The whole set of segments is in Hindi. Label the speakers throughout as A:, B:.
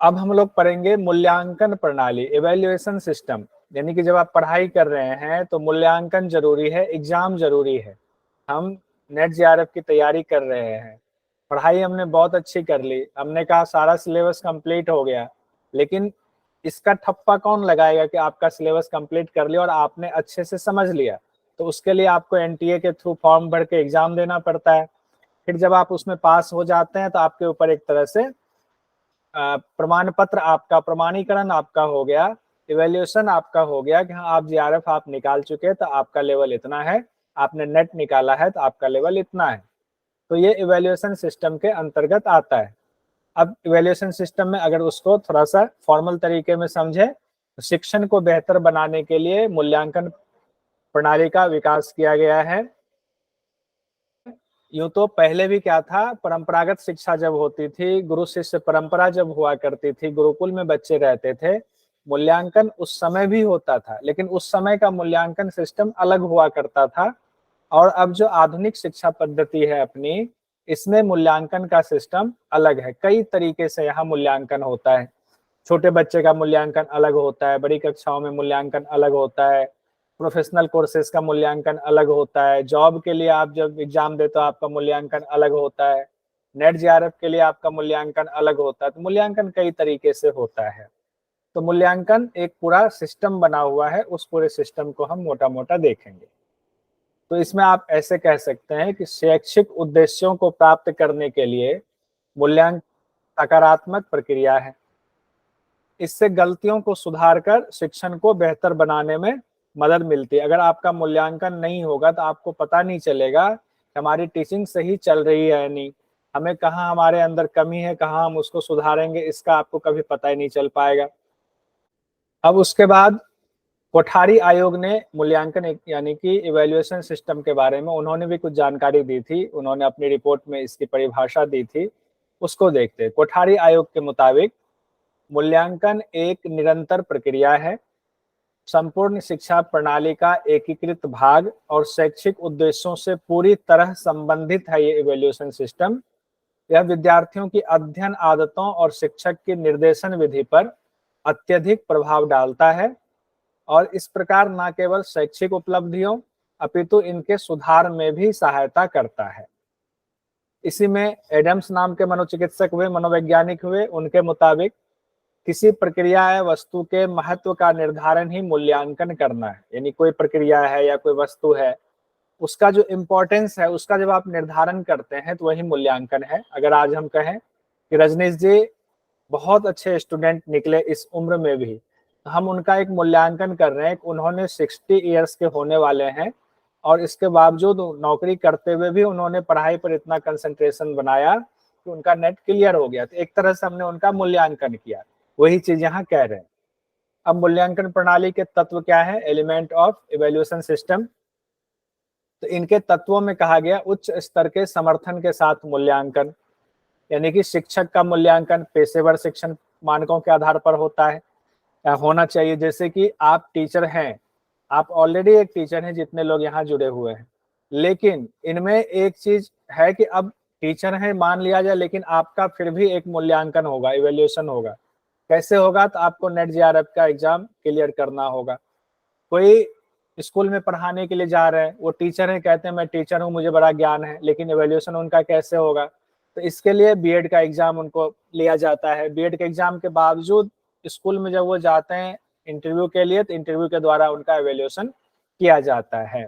A: अब हम लोग पढ़ेंगे मूल्यांकन प्रणाली, इवैल्यूएशन सिस्टम। यानी कि जब आप पढ़ाई कर रहे हैं तो मूल्यांकन जरूरी है, एग्जाम जरूरी है। हम नेट जेआरएफ की तैयारी कर रहे हैं, पढ़ाई हमने बहुत अच्छी कर ली, हमने कहा सारा सिलेबस कंप्लीट हो गया, लेकिन इसका ठप्पा कौन लगाएगा कि आपका सिलेबस कंप्लीट कर लिया और आपने अच्छे से समझ लिया। तो उसके लिए आपको एनटीए के थ्रू फॉर्म भर के एग्जाम देना पड़ता है। फिर जब आप उसमें पास हो जाते हैं तो आपके ऊपर एक तरह से प्रमाण पत्र, आपका प्रमाणीकरण आपका हो गया, इवेल्यूशन आपका हो गया कि हाँ आप जेआरएफ आप निकाल चुके, तो आपका लेवल इतना है, आपने नेट निकाला है तो आपका लेवल इतना है। तो ये इवेल्यूशन सिस्टम के अंतर्गत आता है। अब इवेल्यूशन सिस्टम में अगर उसको थोड़ा सा फॉर्मल तरीके में समझे तो शिक्षण को बेहतर बनाने के लिए मूल्यांकन प्रणाली का विकास किया गया है। यूं तो पहले भी क्या था, परंपरागत शिक्षा जब होती थी, गुरु शिष्य परंपरा जब हुआ करती थी, गुरुकुल में बच्चे रहते थे, मूल्यांकन उस समय भी होता था, लेकिन उस समय का मूल्यांकन सिस्टम अलग हुआ करता था। और अब जो आधुनिक शिक्षा पद्धति है अपनी, इसमें मूल्यांकन का सिस्टम अलग है। कई तरीके से यहाँ मूल्यांकन होता है। छोटे बच्चे का मूल्यांकन अलग होता है, बड़ी कक्षाओं में मूल्यांकन अलग होता है, प्रोफेशनल कोर्सेज का मूल्यांकन अलग होता है, जॉब के लिए आप जब एग्जाम देते हो आपका मूल्यांकन अलग होता है, नेट जेआरएफ के लिए आपका मूल्यांकन अलग होता है। तो मूल्यांकन कई तरीके से होता है। तो मूल्यांकन एक पूरा सिस्टम बना हुआ है, उस पूरे सिस्टम को हम मोटा मोटा देखेंगे। तो इसमें आप ऐसे कह सकते हैं कि शैक्षिक उद्देश्यों को प्राप्त करने के लिए मूल्यांकन सकारात्मक प्रक्रिया है। इससे गलतियों को सुधारकर शिक्षण को बेहतर बनाने में मदद मिलती है। अगर आपका मूल्यांकन नहीं होगा तो आपको पता नहीं चलेगा कि हमारी टीचिंग सही चल रही है या नहीं, हमें कहाँ हमारे अंदर कमी है, कहाँ हम उसको सुधारेंगे, इसका आपको कभी पता ही नहीं चल पाएगा। अब उसके बाद कोठारी आयोग ने मूल्यांकन यानी कि इवैल्यूएशन सिस्टम के बारे में उन्होंने भी कुछ जानकारी दी थी, उन्होंने अपनी रिपोर्ट में इसकी परिभाषा दी थी, उसको देखते हैं। कोठारी आयोग के मुताबिक मूल्यांकन एक निरंतर प्रक्रिया है, संपूर्ण शिक्षा प्रणाली का एकीकृत भाग और शैक्षिक उद्देश्यों से पूरी तरह संबंधित है। ये इवैल्यूएशन सिस्टम यह विद्यार्थियों की अध्ययन आदतों और शिक्षक की निर्देशन विधि पर अत्यधिक प्रभाव डालता है और इस प्रकार न केवल शैक्षिक उपलब्धियों अपितु इनके सुधार में भी सहायता करता है। इसी में एडम्स नाम के मनोचिकित्सक हुए, मनोवैज्ञानिक हुए, उनके मुताबिक किसी प्रक्रिया या वस्तु के महत्व का निर्धारण ही मूल्यांकन करना है। यानी कोई प्रक्रिया है या कोई वस्तु है, उसका जो इम्पोर्टेंस है उसका जब आप निर्धारण करते हैं तो वही मूल्यांकन है। अगर आज हम कहें कि रजनीश जी बहुत अच्छे स्टूडेंट निकले इस उम्र में भी, तो हम उनका एक मूल्यांकन कर रहे हैं कि उन्होंने 60 ईयर्स के होने वाले हैं और इसके बावजूद नौकरी करते हुए भी उन्होंने पढ़ाई पर इतना कंसंट्रेशन बनाया कि उनका नेट क्लियर हो गया। तो एक तरह से हमने उनका मूल्यांकन किया। वही चीज यहाँ कह रहे हैं। अब मूल्यांकन प्रणाली के तत्व क्या है, एलिमेंट ऑफ इवैल्यूएशन सिस्टम। तो इनके तत्वों में कहा गया उच्च स्तर के समर्थन के साथ मूल्यांकन, यानी कि शिक्षक का मूल्यांकन पेशेवर शिक्षण मानकों के आधार पर होता है या होना चाहिए। जैसे कि आप टीचर हैं, आप ऑलरेडी एक टीचर हैं, जितने लोग यहाँ जुड़े हुए हैं, लेकिन इनमें एक चीज है कि अब टीचर हैं मान लिया जाए, लेकिन आपका फिर भी एक मूल्यांकन होगा, इवैल्यूएशन होगा। कैसे होगा, तो आपको नेट जेआरएफ का एग्जाम क्लियर करना होगा। कोई स्कूल में पढ़ाने के लिए जा रहे हैं, वो टीचर है, कहते हैं मैं टीचर हूँ मुझे बड़ा ज्ञान है, लेकिन इवैल्यूएशन उनका कैसे होगा। तो इसके लिए बीएड का एग्जाम उनको लिया जाता है। बीएड के एग्जाम के बावजूद स्कूल में जब वो जाते हैं इंटरव्यू के लिए, तो इंटरव्यू के द्वारा उनका इवैल्यूएशन किया जाता है।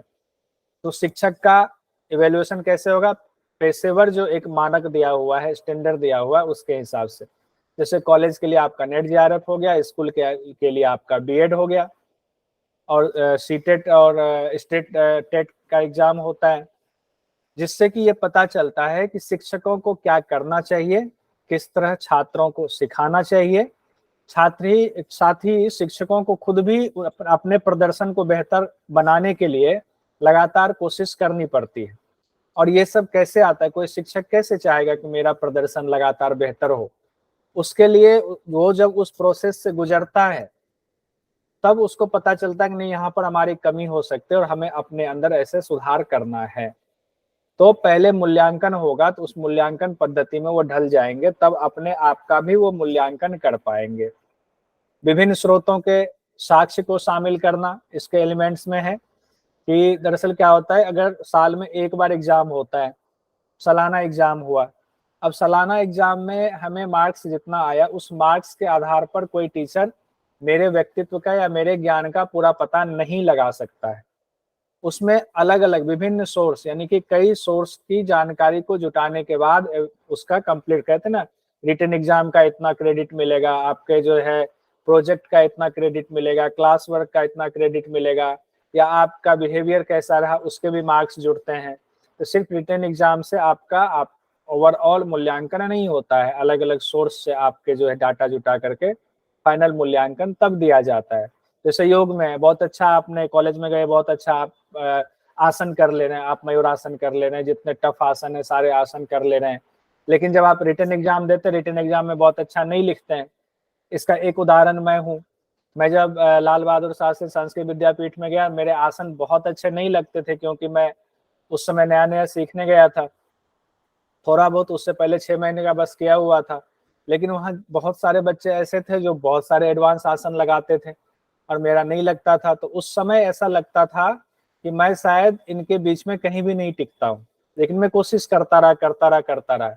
A: तो शिक्षक का इवैल्यूएशन कैसे होगा, पेशेवर जो एक मानक दिया हुआ है, स्टैंडर्ड दिया हुआ है, उसके हिसाब से। जैसे कॉलेज के लिए आपका नेट जेआरएफ हो गया, स्कूल के लिए आपका बीएड हो गया, और सीटेट और स्टेट टेट का एग्जाम होता है, जिससे कि ये पता चलता है कि शिक्षकों को क्या करना चाहिए, किस तरह छात्रों को सिखाना चाहिए। साथ ही शिक्षकों को खुद भी अपने प्रदर्शन को बेहतर बनाने के लिए लगातार कोशिश करनी पड़ती है। और ये सब कैसे आता है, कोई शिक्षक कैसे चाहेगा कि मेरा प्रदर्शन लगातार बेहतर हो। उसके लिए वो जब उस प्रोसेस से गुजरता है तब उसको पता चलता है कि नहीं, यहाँ पर हमारी कमी हो सकती है और हमें अपने अंदर ऐसे सुधार करना है। तो पहले मूल्यांकन होगा, तो उस मूल्यांकन पद्धति में वो ढल जाएंगे, तब अपने आप का भी वो मूल्यांकन कर पाएंगे। विभिन्न स्रोतों के साक्ष्य को शामिल करना इसके एलिमेंट्स में है कि दरअसल क्या होता है, अगर साल में एक बार एग्जाम होता है, सालाना एग्जाम हुआ, अब सालाना एग्जाम में हमें मार्क्स जितना आया, उस मार्क्स के आधार पर कोई टीचर मेरे व्यक्तित्व का या मेरे ज्ञान का पूरा पता नहीं लगा सकता है। उसमें अलग अलग विभिन्न सोर्स, यानी कि कई सोर्स की जानकारी को जुटाने के बाद उसका कंप्लीट, कहते हैं ना, रिटन एग्जाम का इतना क्रेडिट मिलेगा, आपके जो है प्रोजेक्ट का इतना क्रेडिट मिलेगा, क्लास वर्क का इतना क्रेडिट मिलेगा, या आपका बिहेवियर कैसा रहा उसके भी मार्क्स जुड़ते हैं। तो सिर्फ रिटन एग्जाम से आप ओवरऑल मूल्यांकन नहीं होता है, अलग अलग सोर्स से आपके जो है डाटा जुटा करके फाइनल मूल्यांकन तब दिया जाता है। जैसे योग में बहुत अच्छा, आपने कॉलेज में गए, बहुत अच्छा आप आसन कर ले रहे हैं, आप मयूरासन कर ले रहे हैं, जितने टफ आसन है सारे आसन कर ले रहे हैं, लेकिन जब आप रिटन एग्जाम देते, रिटन एग्जाम में बहुत अच्छा नहीं लिखते हैं। इसका एक उदाहरण मैं हूँ। मैं जब लाल बहादुर शास्त्री संस्कृत विद्यापीठ में गया, मेरे आसन बहुत अच्छे नहीं लगते थे, क्योंकि मैं उस समय नया नया सीखने गया था, थोड़ा बहुत उससे पहले 6 महीने का बस किया हुआ था। लेकिन वहाँ बहुत सारे बच्चे ऐसे थे जो बहुत सारे एडवांस आसन लगाते थे और मेरा नहीं लगता था। तो उस समय ऐसा लगता था कि मैं शायद इनके बीच में कहीं भी नहीं टिकता हूँ, लेकिन मैं कोशिश करता रहा।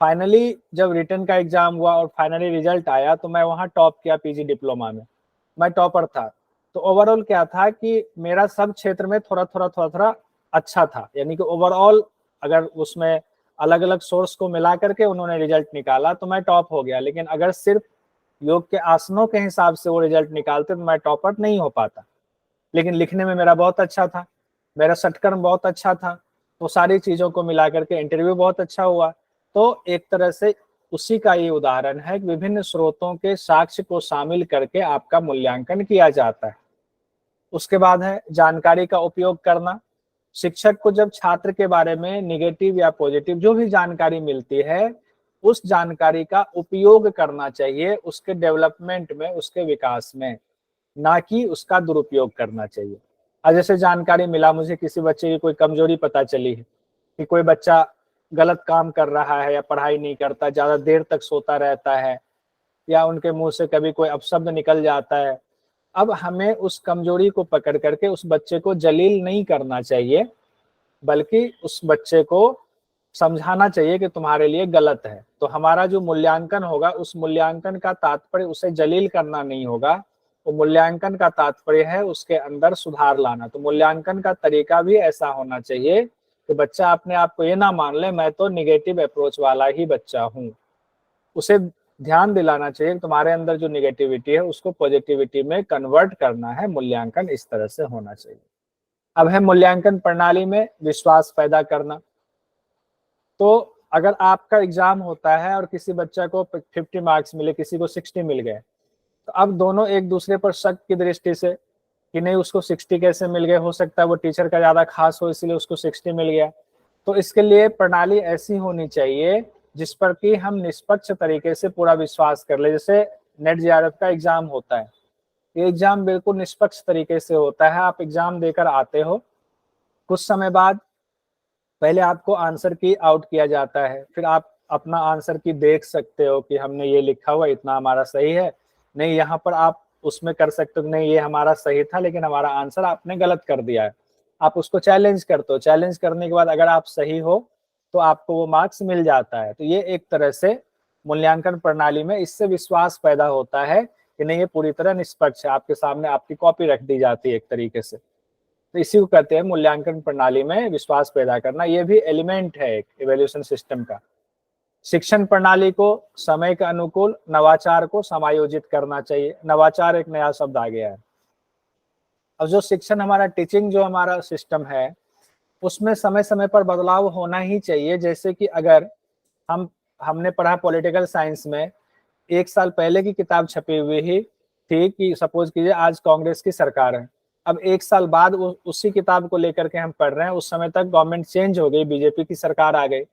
A: फाइनली जब रिटन का एग्जाम हुआ और फाइनली रिजल्ट आया, तो मैं वहाँ टॉप किया पीजी डिप्लोमा में, मैं टॉपर था। तो ओवरऑल क्या था कि मेरा सब क्षेत्र में थोड़ा अच्छा था, यानी कि ओवरऑल अगर उसमें अलग अलग सोर्स को मिला करके उन्होंने रिजल्ट निकाला तो मैं टॉप हो गया। लेकिन अगर सिर्फ योग के आसनों के हिसाब से वो रिजल्ट निकालते तो मैं टॉपर नहीं हो पाता। लेकिन लिखने में मेरा बहुत अच्छा था, मेरा सटकर्म बहुत अच्छा था, तो सारी चीजों को मिला करके इंटरव्यू बहुत अच्छा हुआ। तो एक तरह से उसी का ये उदाहरण है कि विभिन्न स्रोतों के साक्ष्य को शामिल करके आपका मूल्यांकन किया जाता है। उसके बाद है जानकारी का उपयोग करना। शिक्षक को जब छात्र के बारे में निगेटिव या पॉजिटिव जो भी जानकारी मिलती है, उस जानकारी का उपयोग करना चाहिए उसके डेवलपमेंट में, उसके विकास में, ना कि उसका दुरुपयोग करना चाहिए। अब जैसे जानकारी मिला, मुझे किसी बच्चे की कोई कमजोरी पता चली है कि कोई बच्चा गलत काम कर रहा है या पढ़ाई नहीं करता, ज्यादा देर तक सोता रहता है, या उनके मुंह से कभी कोई अपशब्द निकल जाता है। अब हमें उस कमजोरी को पकड़ करके उस बच्चे को जलील नहीं करना चाहिए, बल्कि उस बच्चे को समझाना चाहिए कि तुम्हारे लिए गलत है। तो हमारा जो मूल्यांकन होगा, उस मूल्यांकन का तात्पर्य उसे जलील करना नहीं होगा, वो मूल्यांकन का तात्पर्य है उसके अंदर सुधार लाना। तो मूल्यांकन का तरीका भी ऐसा होना चाहिए कि बच्चा अपने आप को ये ना मान ले मैं तो निगेटिव अप्रोच वाला ही बच्चा हूँ। उसे ध्यान दिलाना चाहिए कि तुम्हारे अंदर जो निगेटिविटी है उसको पॉजिटिविटी में कन्वर्ट करना है। मूल्यांकन इस तरह से होना चाहिए। अब है मूल्यांकन प्रणाली में विश्वास पैदा करना। तो अगर आपका एग्जाम होता है और किसी बच्चा को 50 मार्क्स मिले, किसी को 60 मिल गए, तो अब दोनों एक दूसरे पर शक की दृष्टि से कि नहीं उसको 60 कैसे मिल गए, हो सकता है वो टीचर का ज्यादा खास हो इसलिए उसको 60 मिल गया। तो इसके लिए प्रणाली ऐसी होनी चाहिए जिस पर कि हम निष्पक्ष तरीके से पूरा विश्वास कर ले। जैसे नेट जेआरएफ का एग्जाम होता है, ये एग्जाम बिल्कुल निष्पक्ष तरीके से होता है। आप एग्जाम देकर आते हो, कुछ समय बाद पहले आपको आंसर की आउट किया जाता है, फिर आप अपना आंसर की देख सकते हो कि हमने ये लिखा हुआ इतना हमारा सही है, नहीं यहाँ पर आप उसमें कर सकते हो नहीं ये हमारा सही था लेकिन हमारा आंसर आपने गलत कर दिया है। आप उसको चैलेंज करते हो, चैलेंज करने के बाद अगर आप सही हो तो आपको वो मार्क्स मिल जाता है। तो ये एक तरह से मूल्यांकन प्रणाली में इससे विश्वास पैदा होता है कि नहीं ये पूरी तरह निष्पक्ष है, आपके सामने आपकी कॉपी रख दी जाती है एक तरीके से। तो इसी को कहते हैं मूल्यांकन प्रणाली में विश्वास पैदा करना। ये भी एलिमेंट है एक इवैल्यूएशन सिस्टम का। शिक्षण प्रणाली को समय के अनुकूल नवाचार को समायोजित करना चाहिए। नवाचार एक नया शब्द आ गया है। अब जो शिक्षण हमारा टीचिंग जो हमारा सिस्टम है उसमें समय समय पर बदलाव होना ही चाहिए। जैसे कि अगर हमने पढ़ा पॉलिटिकल साइंस में, 1 साल पहले की किताब छपी हुई ही थी कि सपोज कीजिए आज कांग्रेस की सरकार है। अब 1 साल बाद उसी किताब को लेकर के हम पढ़ रहे हैं, उस समय तक गवर्नमेंट चेंज हो गई, बीजेपी की सरकार आ गई।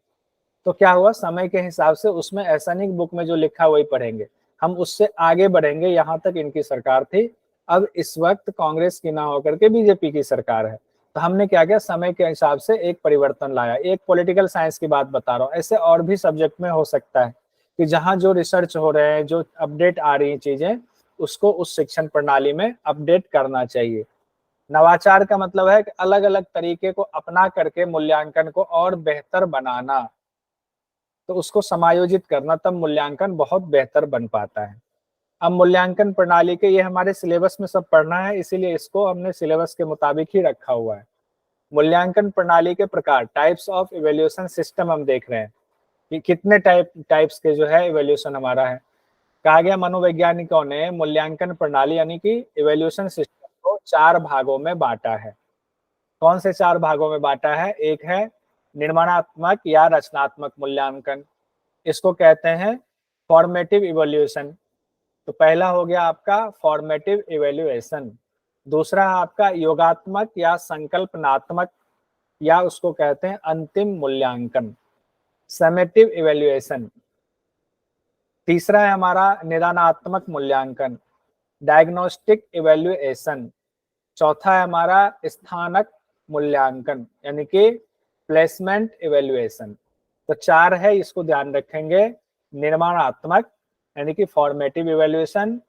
A: तो क्या हुआ, समय के हिसाब से उसमें ऐसा नहीं बुक में जो लिखा वही पढ़ेंगे, हम उससे आगे बढ़ेंगे। यहाँ तक इनकी सरकार थी, अब इस वक्त कांग्रेस की ना होकर के बीजेपी की सरकार है। तो हमने क्या किया, समय के हिसाब से एक परिवर्तन लाया। एक पॉलिटिकल साइंस की बात बता रहा हूँ, ऐसे और भी सब्जेक्ट में हो सकता है कि जहाँ जो रिसर्च हो रहे हैं, जो अपडेट आ रही चीजें, उसको उस शिक्षण प्रणाली में अपडेट करना चाहिए। नवाचार का मतलब है कि अलग अलग तरीके को अपना करके मूल्यांकन को और बेहतर बनाना, तो उसको समायोजित करना, तब मूल्यांकन बहुत बेहतर बन पाता है। अब मूल्यांकन प्रणाली के, ये हमारे सिलेबस में सब पढ़ना है, इसीलिए इसको हमने सिलेबस के मुताबिक ही रखा हुआ है। मूल्यांकन प्रणाली के प्रकार, टाइप्स ऑफ इवैल्यूएशन सिस्टम हम देख रहे हैं कि कितने टाइप्स के जो है इवैल्यूएशन हमारा है। कहा गया मनोवैज्ञानिकों ने मूल्यांकन प्रणाली यानी कि इवैल्यूएशन सिस्टम को 4 भागों में बांटा है। कौन से 4 भागों में बांटा है? एक है निर्माणात्मक या रचनात्मक मूल्यांकन, इसको कहते हैं फॉर्मेटिव इवैल्यूएशन। तो पहला हो गया आपका फॉर्मेटिव इवैल्यूएशन। दूसरा है आपका योगात्मक या संकल्पनात्मक, या उसको कहते हैं अंतिम मूल्यांकन, समेटिव इवैल्यूएशन। तीसरा है हमारा निदानात्मक मूल्यांकन, डायग्नोस्टिक इवैल्यूएशन। चौथा है हमारा स्थानक मूल्यांकन यानी कि प्लेसमेंट इवैल्यूएशन। तो 4 है, इसको ध्यान रखेंगे। निर्माणात्मक यानी कि फॉर्मेटिव इवैल्यूएशन,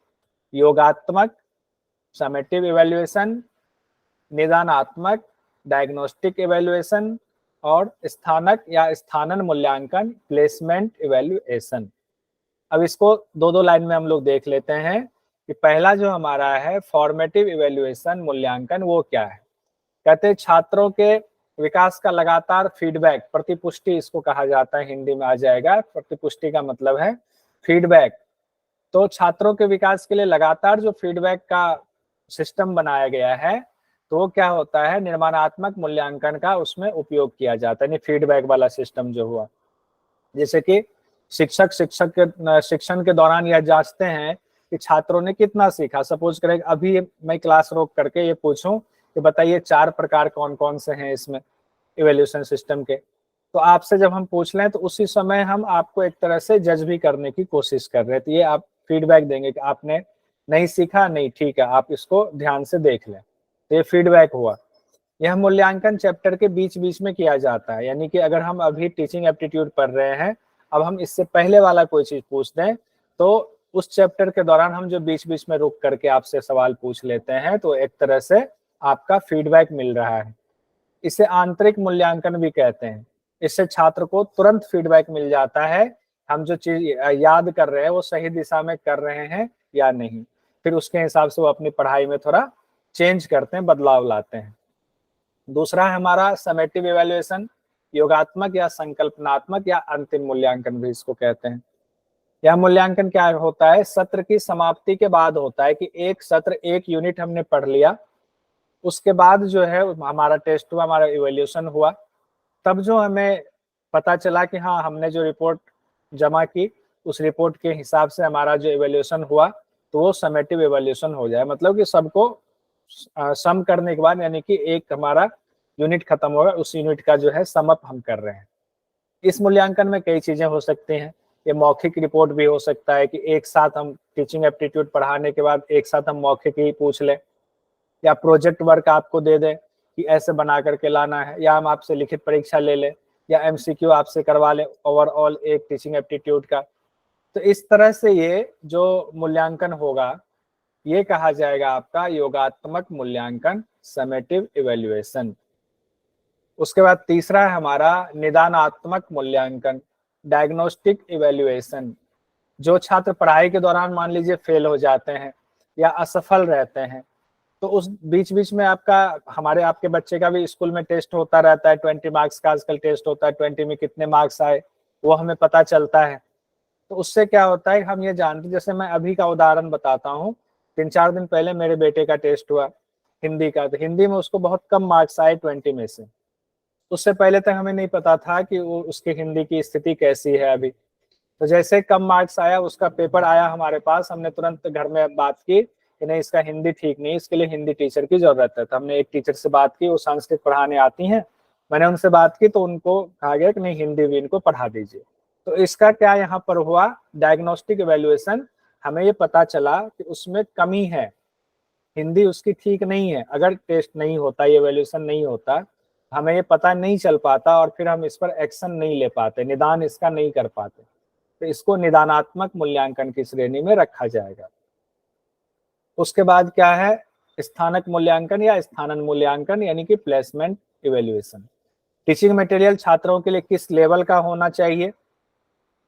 A: योगात्मक समेटिव इवैल्यूएशन, निदानात्मक डायग्नोस्टिक इवैल्यूएशन, और स्थानक या स्थानन मूल्यांकन प्लेसमेंट इवैल्यूएशन। अब इसको दो दो लाइन में हम लोग देख लेते हैं कि पहला जो हमारा है फॉर्मेटिव इवैल्यूएशन मूल्यांकन, वो क्या है। कहते हैं छात्रों के विकास का लगातार फीडबैक, प्रतिपुष्टि इसको कहा जाता है, हिंदी में आ जाएगा। प्रतिपुष्टि का मतलब है फीडबैक। तो छात्रों के विकास के लिए लगातार जो फीडबैक का सिस्टम बनाया गया है, तो वो क्या होता है, निर्माणात्मक मूल्यांकन का उसमें उपयोग किया जाता है। फीडबैक वाला सिस्टम जो हुआ, जैसे कि शिक्षण के दौरान यह जांचते हैं कि छात्रों ने कितना सीखा। सपोज करें अभी मैं क्लास रोक करके ये पूछूं कि बताइए 4 प्रकार कौन कौन से हैं इसमें इवैल्यूएशन सिस्टम के, तो आपसे जब हम पूछ लें तो उसी समय हम आपको एक तरह से जज भी करने की कोशिश कर रहे हैं। तो ये आप फीडबैक देंगे कि आपने नहीं सीखा, नहीं ठीक है, आप इसको ध्यान से देख लें। तो ये फीडबैक हुआ। यह मूल्यांकन चैप्टर के बीच बीच में किया जाता है, यानी कि अगर हम अभी टीचिंग एप्टीट्यूड पढ़ रहे हैं, अब हम इससे पहले वाला कोई चीज पूछ दें, तो उस चैप्टर के दौरान हम जो बीच बीच में रुक करके आपसे सवाल पूछ लेते हैं, तो एक तरह से आपका फीडबैक मिल रहा है। इसे आंतरिक मूल्यांकन भी कहते हैं। इससे छात्र को तुरंत फीडबैक मिल जाता है, हम जो चीज याद कर रहे हैं वो सही दिशा में कर रहे हैं या नहीं। फिर उसके हिसाब से वो अपनी पढ़ाई में थोड़ा चेंज करते हैं, बदलाव लाते हैं। दूसरा है हमारा समेटिव इवैल्यूएशन, योगात्मक या संकल्पनात्मक या अंतिम मूल्यांकन भी इसको कहते हैं। यह मूल्यांकन क्या होता है, सत्र की समाप्ति के बाद होता है कि एक सत्र, एक यूनिट हमने पढ़ लिया, उसके बाद जो है हमारा टेस्ट हुआ, हमारा इवैल्यूएशन हुआ, तब जो हमें पता चला कि हाँ हमने जो रिपोर्ट जमा की उस रिपोर्ट के हिसाब से हमारा जो इवैल्यूएशन हुआ, तो वो समेटिव इवैल्यूएशन हो जाए। मतलब कि सबको सम करने के बाद, यानी कि एक हमारा यूनिट खत्म होगा, उस यूनिट का जो है सम अप हम कर रहे हैं। इस मूल्यांकन में कई चीजें हो सकती हैं। ये मौखिक रिपोर्ट भी हो सकता है कि एक साथ हम टीचिंग एप्टीट्यूड पढ़ाने के बाद एक साथ हम मौखिक ही पूछ लें, या प्रोजेक्ट वर्क आपको दे दें कि ऐसे बना करके लाना है, या हम आपसे लिखित परीक्षा ले लें, या एमसीक्यू आपसे करवा लें ओवरऑल एक टीचिंग एप्टीट्यूड का। तो इस तरह से ये जो मूल्यांकन होगा, ये कहा जाएगा आपका योगात्मक मूल्यांकन, समेटिव इवैल्यूएशन। उसके बाद तीसरा है हमारा निदानात्मक मूल्यांकन, डायग्नोस्टिक इवैल्यूएशन। जो छात्र पढ़ाई के दौरान मान लीजिए फेल हो जाते हैं या असफल रहते हैं, तो उस बीच बीच में आपके बच्चे का भी स्कूल में टेस्ट होता रहता है, 20 मार्क्स का आजकल टेस्ट होता है, 20 में कितने मार्क्स आए वो हमें पता चलता है। तो उससे क्या होता है, हम ये जानते, जैसे मैं अभी का उदाहरण बताता हूँ, 3-4 दिन पहले मेरे बेटे का टेस्ट हुआ हिंदी का, तो हिंदी में उसको बहुत कम मार्क्स आए 20 में से। उससे पहले तक हमें नहीं पता था कि वो उसकी हिंदी की स्थिति कैसी है अभी। तो जैसे कम मार्क्स आया, उसका पेपर आया हमारे पास, हमने तुरंत घर में बात की कि नहीं इसका हिंदी ठीक नहीं, इसके लिए हिंदी टीचर की जरूरत है। तो हमने एक टीचर से बात की, वो संस्कृत पढ़ाने आती हैं, मैंने उनसे बात की तो उनको कहा गया कि नहीं हिंदी भी इनको पढ़ा दीजिए। तो इसका क्या यहाँ पर हुआ, डायग्नोस्टिक इवैल्यूएशन, हमें ये पता चला कि उसमें कमी है, हिंदी उसकी ठीक नहीं है, अगर टेस्ट नहीं होता, ये वैल्यूएशन नहीं होता, हमें ये पता नहीं चल पाता और फिर हम इस पर एक्शन नहीं ले पाते, निदान इसका नहीं कर पाते, तो इसको निदानात्मक मूल्यांकन की श्रेणी में रखा जाएगा। उसके बाद क्या है, स्थानक मूल्यांकन या स्थानन मूल्यांकन, यानी कि प्लेसमेंट इवेल्युएशन। टीचिंग मटेरियल छात्रों के लिए किस लेवल का होना चाहिए,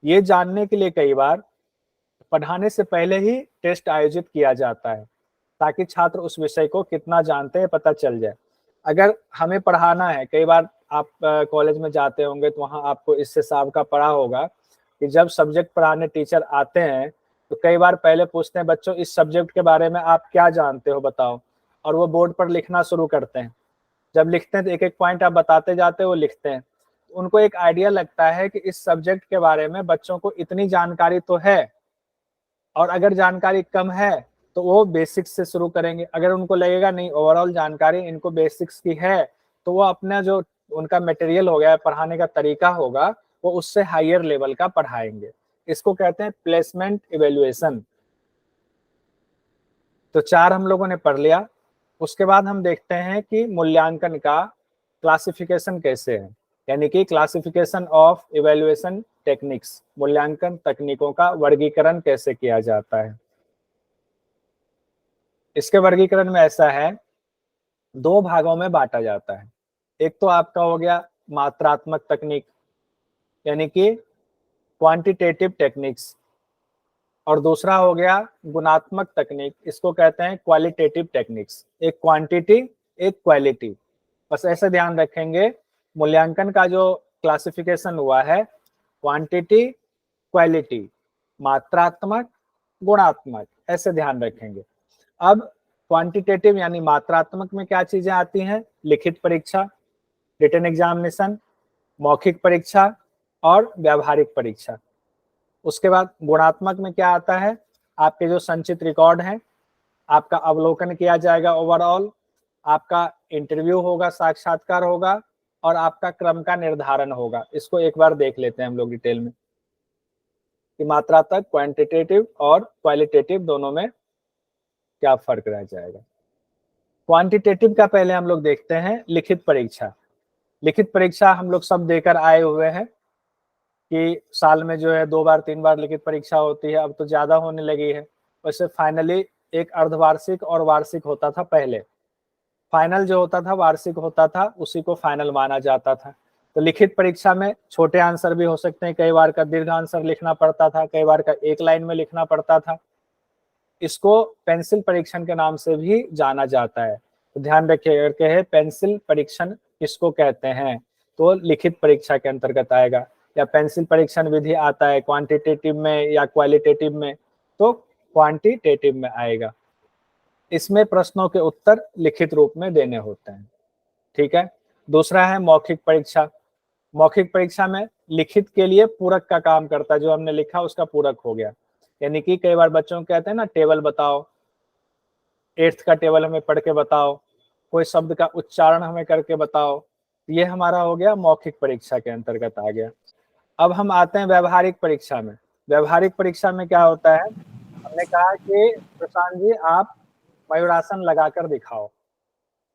A: ये जानने के लिए कई बार पढ़ाने से पहले ही टेस्ट आयोजित किया जाता है, ताकि छात्र उस विषय को कितना जानते हैं पता चल जाए। अगर हमें पढ़ाना है, कई बार आप कॉलेज में जाते होंगे तो वहाँ आपको इससे साहब का पढ़ा होगा कि जब सब्जेक्ट पढ़ाने टीचर आते हैं तो कई बार पहले पूछते हैं, बच्चों इस सब्जेक्ट के बारे में आप क्या जानते हो बताओ, और वो बोर्ड पर लिखना शुरू करते हैं। जब लिखते हैं तो एक एक पॉइंट आप बताते जाते हो, लिखते हैं, उनको एक आइडिया लगता है कि इस सब्जेक्ट के बारे में बच्चों को इतनी जानकारी तो है, और अगर जानकारी कम है तो वो बेसिक्स से शुरू करेंगे। अगर उनको लगेगा नहीं ओवरऑल जानकारी इनको बेसिक्स की है, तो वो अपना जो उनका मटेरियल हो गया, पढ़ाने का तरीका होगा, वो उससे हायर लेवल का पढ़ाएंगे। इसको कहते हैं प्लेसमेंट इवेल्युएशन। तो 4 हम लोगों ने पढ़ लिया। उसके बाद हम देखते हैं कि मूल्यांकन का क्लासिफिकेशन कैसे है, यानी कि क्लासिफिकेशन ऑफ इवेल्युएशन टेक्निक्स, मूल्यांकन तकनीकों का वर्गीकरण कैसे किया जाता है। इसके वर्गीकरण में ऐसा है, 2 भागों में बांटा जाता है। एक तो आपका हो गया मात्रात्मक तकनीक, यानी कि क्वांटिटेटिव टेक्निक्स, और दूसरा हो गया गुणात्मक तकनीक, इसको कहते हैं क्वालिटेटिव टेक्निक्स। एक क्वांटिटी, एक क्वालिटी। बस ऐसे ध्यान रखेंगे, मूल्यांकन का जो क्लासिफिकेशन हुआ है, क्वांटिटी, क्वालिटी, मात्रात्मक, गुणात्मक, ऐसे ध्यान रखेंगे। अब क्वांटिटेटिव यानी मात्रात्मक में क्या चीजें आती हैं, लिखित परीक्षा, रिटन एग्जामिनेशन, मौखिक परीक्षा और व्यावहारिक परीक्षा। उसके बाद गुणात्मक में क्या आता है, आपके जो संचित रिकॉर्ड हैं, आपका अवलोकन किया जाएगा ओवरऑल, आपका इंटरव्यू होगा, साक्षात्कार होगा, और आपका क्रम का निर्धारण होगा। इसको एक बार देख लेते हैं हम लोग डिटेल में कि मात्रात्मक, क्वांटिटेटिव और क्वालिटेटिव दोनों में क्या फर्क रह जाएगा। क्वांटिटेटिव का पहले हम लोग देखते हैं लिखित परीक्षा। लिखित परीक्षा हम लोग सब देकर आए हुए हैं कि साल में जो है 2 बार 3 बार लिखित परीक्षा होती है, अब तो ज्यादा होने लगी है। वैसे फाइनली एक अर्धवार्षिक और वार्षिक होता था पहले। फाइनल जो होता था वार्षिक होता था, उसी को फाइनल माना जाता था। तो लिखित परीक्षा में छोटे आंसर भी हो सकते हैं, कई बार का दीर्घ आंसर लिखना पड़ता था, कई बार का एक लाइन में लिखना पड़ता था। इसको पेंसिल परीक्षण के नाम से भी जाना जाता है। तो ध्यान रखिएगा कि पेंसिल परीक्षण किसको कहते हैं, तो लिखित परीक्षा के अंतर्गत आएगा। या पेंसिल परीक्षण विधि आता है क्वांटिटेटिव में या क्वालिटेटिव में, तो क्वांटिटेटिव में आएगा। इसमें प्रश्नों के उत्तर लिखित रूप में देने होते हैं, ठीक है। दूसरा है मौखिक परीक्षा। मौखिक परीक्षा में लिखित के लिए पूरक का काम करता है, जो हमने लिखा उसका पूरक हो गया। यानी कि कई बार बच्चों को कहते हैं ना, टेबल बताओ, 8th का टेबल हमें पढ़ के बताओ, कोई शब्द का उच्चारण हमें करके बताओ, ये हमारा हो गया मौखिक परीक्षा के अंतर्गत आ गया। अब हम आते हैं व्यवहारिक परीक्षा में। व्यवहारिक परीक्षा में क्या होता है, हमने कहा कि प्रशांत जी आप मयूरासन लगाकर दिखाओ।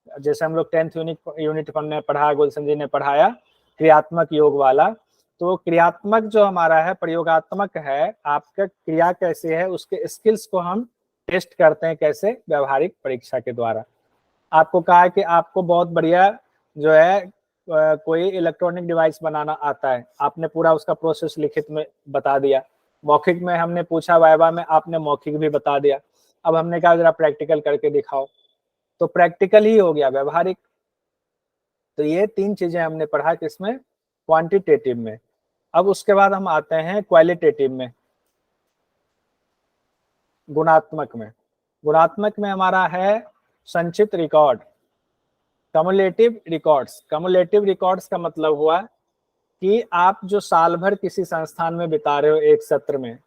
A: जैसे हम लोग 10th यूनिट हमने पढ़ा, गुलशन जी ने पढ़ाया क्रियात्मक योग वाला। तो क्रियात्मक जो हमारा है, प्रयोगात्मक है, आपका क्रिया कैसे है उसके स्किल्स को हम टेस्ट करते हैं, कैसे, व्यवहारिक परीक्षा के द्वारा। आपको कहा कि आपको बहुत बढ़िया जो है कोई इलेक्ट्रॉनिक डिवाइस बनाना आता है, आपने पूरा उसका प्रोसेस लिखित में बता दिया। मौखिक में हमने पूछा, वाइवा में आपने मौखिक भी बता दिया। अब हमने कहा जरा प्रैक्टिकल करके दिखाओ, तो प्रैक्टिकल ही हो गया व्यवहारिक। तो ये 3 चीजें हमने पढ़ा किसमें, क्वांटिटेटिव में। अब उसके बाद हम आते हैं क्वालिटेटिव में, गुणात्मक में। गुणात्मक में हमारा है संचित record, cumulative records. Cumulative records का मतलब हुआ कि आप जो साल भर किसी संस्थान में बिता रहे हो एक सत्र में,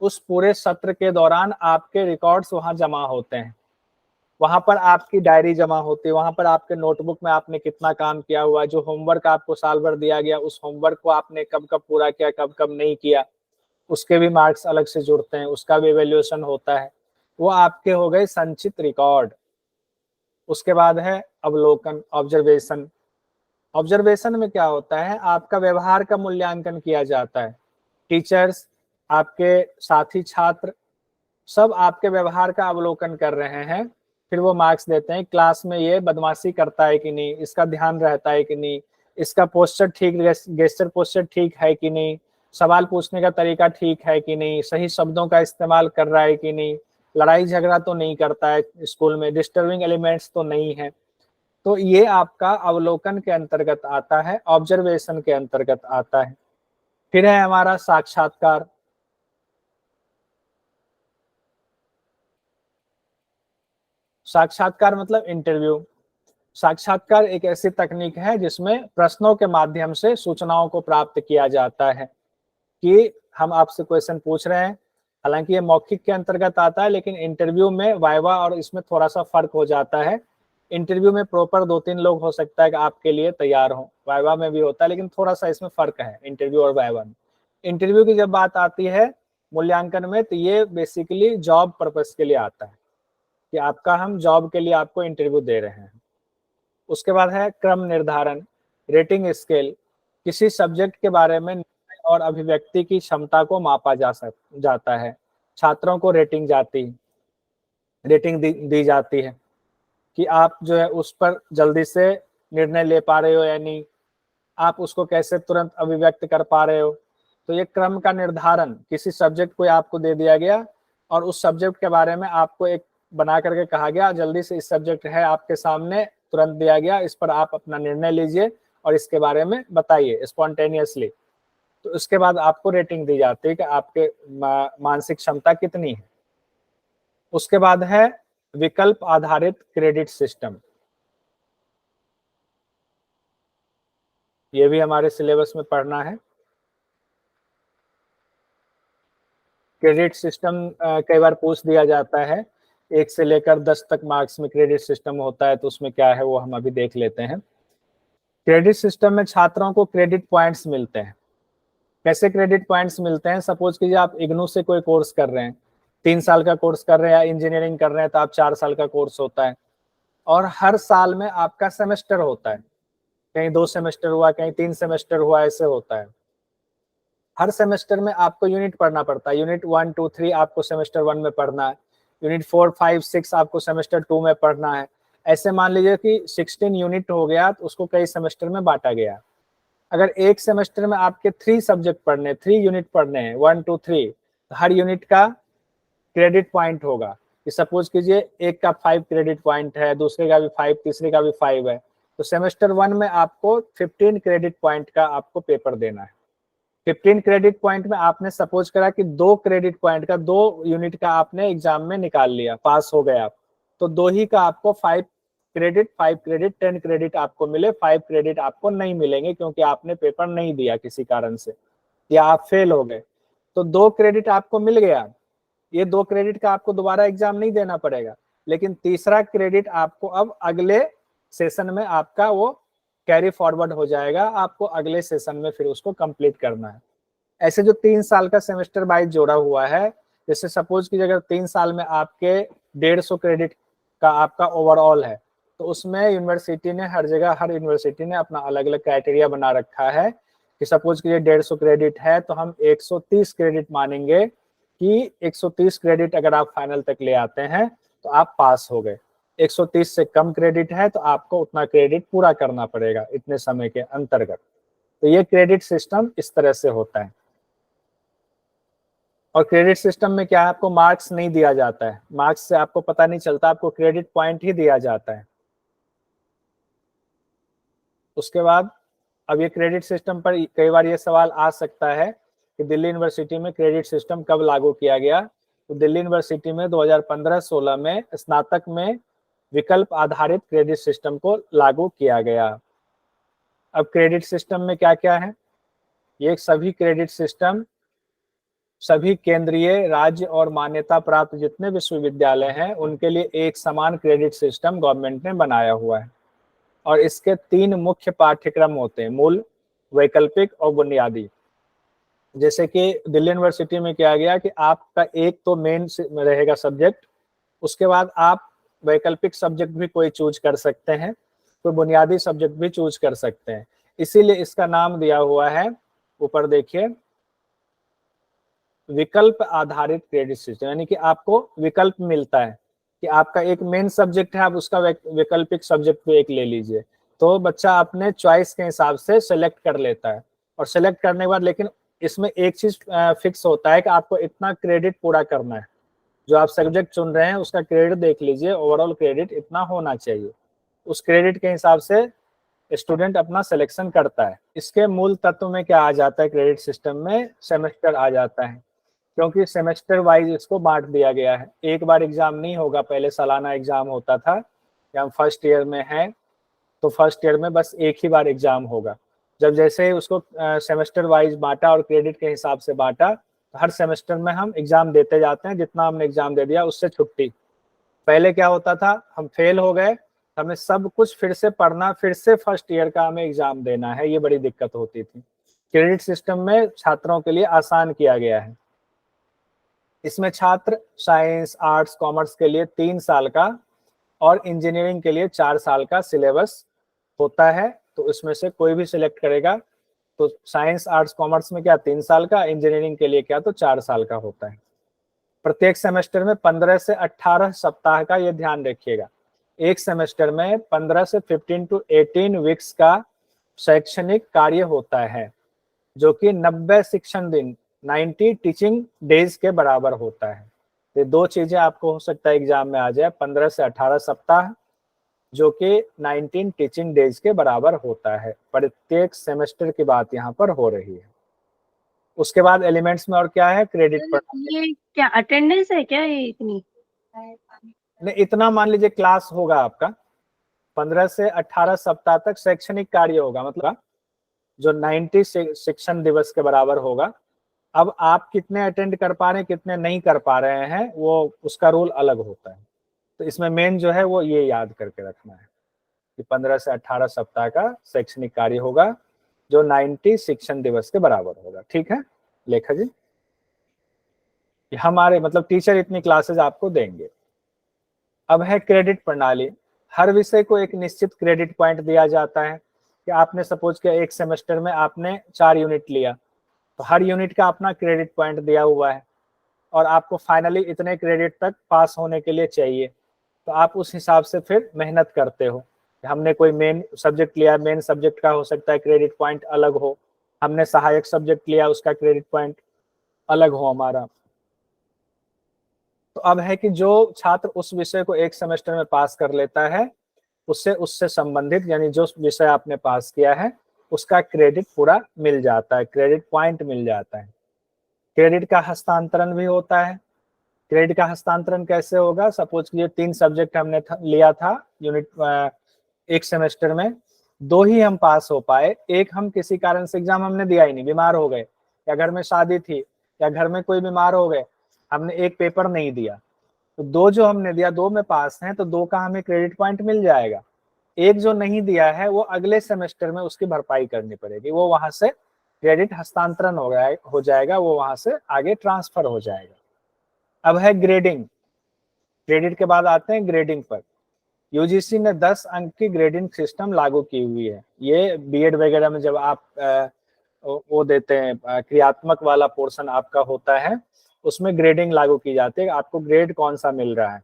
A: उस पूरे सत्र के दौरान आपके रिकॉर्ड्स वहां जमा होते हैं। वहां पर आपकी डायरी जमा होती है, वहां पर आपके नोटबुक में आपने कितना काम किया हुआ, जो होमवर्क आपको साल भर दिया गया उस होमवर्क को आपने कब कब पूरा किया, कब कब नहीं किया, उसके भी मार्क्स अलग से जुड़ते हैं, उसका भी इवैल्यूएशन होता है। वो आपके हो गए संचित रिकॉर्ड। उसके बाद है अवलोकन, ऑब्जर्वेशन। ऑब्जर्वेशन में क्या होता है, आपका व्यवहार का मूल्यांकन किया जाता है। टीचर्स, आपके साथी छात्र सब आपके व्यवहार का अवलोकन कर रहे हैं, फिर वो मार्क्स देते हैं। क्लास में ये बदमाशी करता है कि नहीं, इसका ध्यान रहता है कि नहीं, इसका पोस्चर ठीक, गेस्चर पोस्चर ठीक है कि नहीं, सवाल पूछने का तरीका ठीक है कि नहीं, सही शब्दों का इस्तेमाल कर रहा है कि नहीं, लड़ाई झगड़ा तो नहीं करता है स्कूल में, डिस्टर्बिंग एलिमेंट्स तो नहीं है। तो ये आपका अवलोकन के अंतर्गत आता है, ऑब्जर्वेशन के अंतर्गत आता है। फिर है हमारा साक्षात्कार। साक्षात्कार मतलब इंटरव्यू। साक्षात्कार एक ऐसी तकनीक है जिसमें प्रश्नों के माध्यम से सूचनाओं को प्राप्त किया जाता है कि हम आपसे क्वेश्चन पूछ रहे हैं। हालांकि ये मौखिक के अंतर्गत आता है, लेकिन इंटरव्यू में वाइवा और इसमें थोड़ा सा फर्क हो जाता है। इंटरव्यू में प्रॉपर 2-3 लोग हो सकता है कि आपके लिए तैयार हो, वाइवा में भी होता है, लेकिन थोड़ा सा इसमें फर्क है इंटरव्यू और वाइवा में। इंटरव्यू की जब बात आती है मूल्यांकन में, तो ये बेसिकली जॉब पर्पस के लिए आता है कि आपका हम जॉब के लिए आपको इंटरव्यू दे रहे हैं। उसके बाद है क्रम निर्धारण, रेटिंग स्केल। किसी सब्जेक्ट के बारे में निर्णय और अभिव्यक्ति की क्षमता को मापा जाता है। छात्रों को रेटिंग दी जाती है कि आप जो है उस पर जल्दी से निर्णय ले पा रहे हो या नहीं, आप उसको कैसे तुरंत अभिव्यक्त कर पा रहे हो। तो ये क्रम का निर्धारण, किसी सब्जेक्ट को आपको दे दिया गया और उस सब्जेक्ट के बारे में आपको एक बना करके कहा गया, जल्दी से इस सब्जेक्ट है आपके सामने, तुरंत दिया गया, इस पर आप अपना निर्णय लीजिए और इसके बारे में बताइए स्पॉन्टेनियसली। तो उसके बाद आपको रेटिंग दी जाती है कि आपके मानसिक क्षमता कितनी है। उसके बाद है विकल्प आधारित क्रेडिट सिस्टम। ये भी हमारे सिलेबस में पढ़ना है। क्रेडिट सिस्टम कई बार पूछ दिया जाता है, 1 से लेकर 10 तक मार्क्स में क्रेडिट सिस्टम होता है, तो उसमें क्या है वो हम अभी देख लेते हैं। क्रेडिट सिस्टम में छात्रों को क्रेडिट पॉइंट्स मिलते हैं। कैसे क्रेडिट पॉइंट्स मिलते हैं, सपोज कीजिए आप इग्नू से कोई कोर्स कर रहे हैं, 3 साल का कोर्स कर रहे हैं, या इंजीनियरिंग कर रहे हैं तो आप 4 साल का कोर्स होता है, और हर साल में आपका सेमेस्टर होता है, कहीं 2 सेमेस्टर हुआ, कहीं 3 सेमेस्टर हुआ, ऐसे होता है। हर सेमेस्टर में आपको यूनिट पढ़ना पड़ता है, यूनिट 1, 2, 3 आपको सेमेस्टर 1 में पढ़ना है, यूनिट 4, 5, 6 आपको सेमेस्टर 2 में पढ़ना है। ऐसे मान लीजिए कि 16 यूनिट हो गया, तो उसको कई सेमेस्टर में बांटा गया। अगर एक सेमेस्टर में आपके 3 सब्जेक्ट पढ़ने, 3 यूनिट पढ़ने हैं, 1, 2, 3, तो हर यूनिट का क्रेडिट पॉइंट होगा कि सपोज कीजिए एक का 5 क्रेडिट पॉइंट है, दूसरे का भी 5, तीसरे का भी 5 है, तो सेमेस्टर 1 में आपको 15 क्रेडिट पॉइंट का आपको पेपर देना है। 15 क्रेडिट पॉइंट में आपने सपोज करा कि 2 क्रेडिट पॉइंट का, 2 यूनिट का आपने एग्जाम में निकाल लिया, पास हो गए आप, तो 2 ही का आपको 5 क्रेडिट, 5 क्रेडिट, 10 क्रेडिट आपको मिले, 5 क्रेडिट आपको नहीं मिलेंगे क्योंकि आपने पेपर नहीं दिया किसी कारण से, या आप फेल हो गए। तो 2 क्रेडिट आपको मिल गया, ये 2 क्रेडिट का आपको दोबारा एग्जाम नहीं देना पड़ेगा, लेकिन तीसरा क्रेडिट आपको अब अगले सेशन में आपका वो कैरी फॉरवर्ड हो जाएगा, आपको अगले सेशन में फिर उसको कंप्लीट करना है। ऐसे जो 3 साल का सेमेस्टर वाइज जोड़ा हुआ है, जैसे सपोज की अगर 3 साल में आपके 150 क्रेडिट का आपका ओवरऑल है, तो उसमें यूनिवर्सिटी ने हर जगह, हर यूनिवर्सिटी ने अपना अलग अलग क्राइटेरिया बना रखा है कि सपोज कीजिए 150 क्रेडिट है तो हम 130 क्रेडिट मानेंगे कि 130 क्रेडिट अगर आप फाइनल तक ले आते हैं तो आप पास हो गए। 130 से कम क्रेडिट है तो आपको उतना क्रेडिट पूरा करना पड़ेगा इतने समय के अंतर्गत। तो ये क्रेडिट सिस्टम इस तरह से होता है। और क्रेडिट सिस्टम में क्या है, आपको मार्क्स नहीं दिया जाता है, मार्क्स से आपको पता नहीं चलता, आपको क्रेडिट पॉइंट ही दिया जाता है। उसके बाद अब ये क्रेडिट सिस्टम पर कई बार ये सवाल आ सकता है कि दिल्ली यूनिवर्सिटी में क्रेडिट सिस्टम कब लागू किया गया। तो दिल्ली यूनिवर्सिटी में 2015-16 में स्नातक में विकल्प आधारित क्रेडिट सिस्टम को लागू किया गया। अब क्रेडिट सिस्टम में क्या क्या है, ये सभी क्रेडिट सिस्टम सभी केंद्रीय, राज्य और मान्यता प्राप्त जितने विश्वविद्यालय हैं उनके लिए एक समान क्रेडिट सिस्टम गवर्नमेंट ने बनाया हुआ है। और इसके 3 मुख्य पाठ्यक्रम होते हैं, मूल, वैकल्पिक और बुनियादी। जैसे कि दिल्ली यूनिवर्सिटी में किया गया कि आपका एक तो मेन रहेगा सब्जेक्ट, उसके बाद आप वैकल्पिक सब्जेक्ट भी कोई चूज कर सकते हैं, कोई बुनियादी सब्जेक्ट भी चूज कर सकते हैं। इसीलिए इसका नाम दिया हुआ है, ऊपर देखिए, विकल्प आधारित क्रेडिट सिस्टम, यानी कि आपको विकल्प मिलता है कि आपका एक मेन सब्जेक्ट है, आप उसका वैकल्पिक सब्जेक्ट भी एक ले लीजिए। तो बच्चा अपने चॉइस के हिसाब से सेलेक्ट कर लेता है, और सेलेक्ट करने के बाद लेकिन इसमें एक चीज फिक्स होता है कि आपको इतना क्रेडिट पूरा करना है। जो आप सब्जेक्ट चुन रहे हैं उसका क्रेडिट देख लीजिए, ओवरऑल क्रेडिट इतना होना चाहिए। उस क्रेडिट के हिसाब से स्टूडेंट अपना सिलेक्शन करता है। इसके मूल तत्व में क्या आ जाता है क्रेडिट सिस्टम में, सेमेस्टर आ जाता है, क्योंकि सेमेस्टर वाइज इसको बांट दिया गया है। एक बार एग्जाम नहीं होगा, पहले सालाना एग्जाम होता था, या हम फर्स्ट ईयर में हैं तो फर्स्ट ईयर में बस एक ही बार एग्जाम होगा। जब जैसे ही उसको सेमेस्टर वाइज बांटा और क्रेडिट के हिसाब से बांटा, तो हर सेमेस्टर में हम एग्जाम देते जाते हैं, जितना हमने एग्जाम दे दिया उससे छुट्टी। पहले क्या होता था, हम फेल हो गए, हमें सब कुछ फिर से पढ़ना, फिर से फर्स्ट ईयर का हमें एग्जाम देना है, ये बड़ी दिक्कत होती थी। क्रेडिट सिस्टम में छात्रों के लिए आसान किया गया है। इसमें छात्र साइंस, आर्ट्स, कॉमर्स के लिए 3 साल का और इंजीनियरिंग के लिए 4 साल का सिलेबस होता है। तो इसमें से कोई भी सिलेक्ट करेगा, तो साइंस, आर्ट्स, कॉमर्स में क्या 3 साल का, इंजीनियरिंग के लिए क्या तो 4 साल का होता है। प्रत्येक सेमेस्टर में 15 से 18 सप्ताह का, ये ध्यान रखिएगा, एक सेमेस्टर में 15 से 15 टू 18 वीक्स का शैक्षणिक कार्य होता है, जो कि 90 शिक्षण दिन, 90 टीचिंग डेज के बराबर होता है। ये दो चीजें आपको हो सकता है एग्जाम में आ जाए, 15 से 18 सप्ताह जो कि 19 टीचिंग डेज के बराबर होता है। प्रत्येक सेमेस्टर की बात यहाँ पर हो रही है। उसके बाद एलिमेंट्स में और क्या है, क्रेडिट पर,
B: ये क्या अटेंडेंस है क्या ये इतनी?
A: नहीं इतना मान लीजिए क्लास होगा आपका, 15 से 18 सप्ताह तक शैक्षणिक कार्य होगा, मतलब जो 90 शिक्षण दिवस के बराबर होगा। अब आप कितने अटेंड कर पा रहे हैं, कितने नहीं कर पा रहे हैं, वो उसका रूल अलग होता है। तो इसमें मेन जो है वो ये याद करके रखना है कि 15 से 18 सप्ताह का शैक्षणिक कार्य होगा, जो 90 शिक्षण दिवस के बराबर होगा। ठीक है लेखा जी, हमारे मतलब टीचर इतनी क्लासेस आपको देंगे। अब है क्रेडिट प्रणाली। हर विषय को एक निश्चित क्रेडिट पॉइंट दिया जाता है कि आपने सपोज किया एक सेमेस्टर में आपने 4 यूनिट लिया, तो हर यूनिट का अपना क्रेडिट पॉइंट दिया हुआ है, और आपको फाइनली इतने क्रेडिट तक पास होने के लिए चाहिए। तो आप उस हिसाब से फिर मेहनत करते हो। हमने कोई मेन सब्जेक्ट लिया, मेन सब्जेक्ट का हो सकता है क्रेडिट पॉइंट अलग हो, हमने सहायक सब्जेक्ट लिया, उसका क्रेडिट पॉइंट अलग हो हमारा। तो अब है कि जो छात्र उस विषय को एक सेमेस्टर में पास कर लेता है, उससे उससे संबंधित यानी जो विषय आपने पास किया है उसका क्रेडिट पूरा मिल जाता है, क्रेडिट पॉइंट मिल जाता है। क्रेडिट का हस्तांतरण भी होता है। क्रेडिट का हस्तांतरण कैसे होगा, सपोज कीजिए 3 सब्जेक्ट हमने लिया था यूनिट एक सेमेस्टर में, 2 ही हम पास हो पाए, एक हम किसी कारण से एग्जाम हमने दिया ही नहीं, बीमार हो गए, या घर में शादी थी, या घर में कोई बीमार हो गए, हमने एक पेपर नहीं दिया। तो 2 जो हमने दिया, 2 में पास हैं, तो 2 का हमें क्रेडिट पॉइंट मिल जाएगा। एक जो नहीं दिया है वो अगले सेमेस्टर में उसकी भरपाई करनी पड़ेगी, वो वहां से क्रेडिट हस्तांतरण हो जाएगा, वो वहां से आगे ट्रांसफर हो जाएगा। अब है ग्रेडिंग। क्रेडिट के बाद आते हैं ग्रेडिंग पर। यूजीसी ने 10 अंक की ग्रेडिंग सिस्टम लागू की हुई है। ये बीएड वगैरह में जब आप वो देते हैं, क्रियात्मक वाला पोर्शन आपका होता है, उसमें ग्रेडिंग लागू की जाती है, आपको ग्रेड कौन सा मिल रहा है।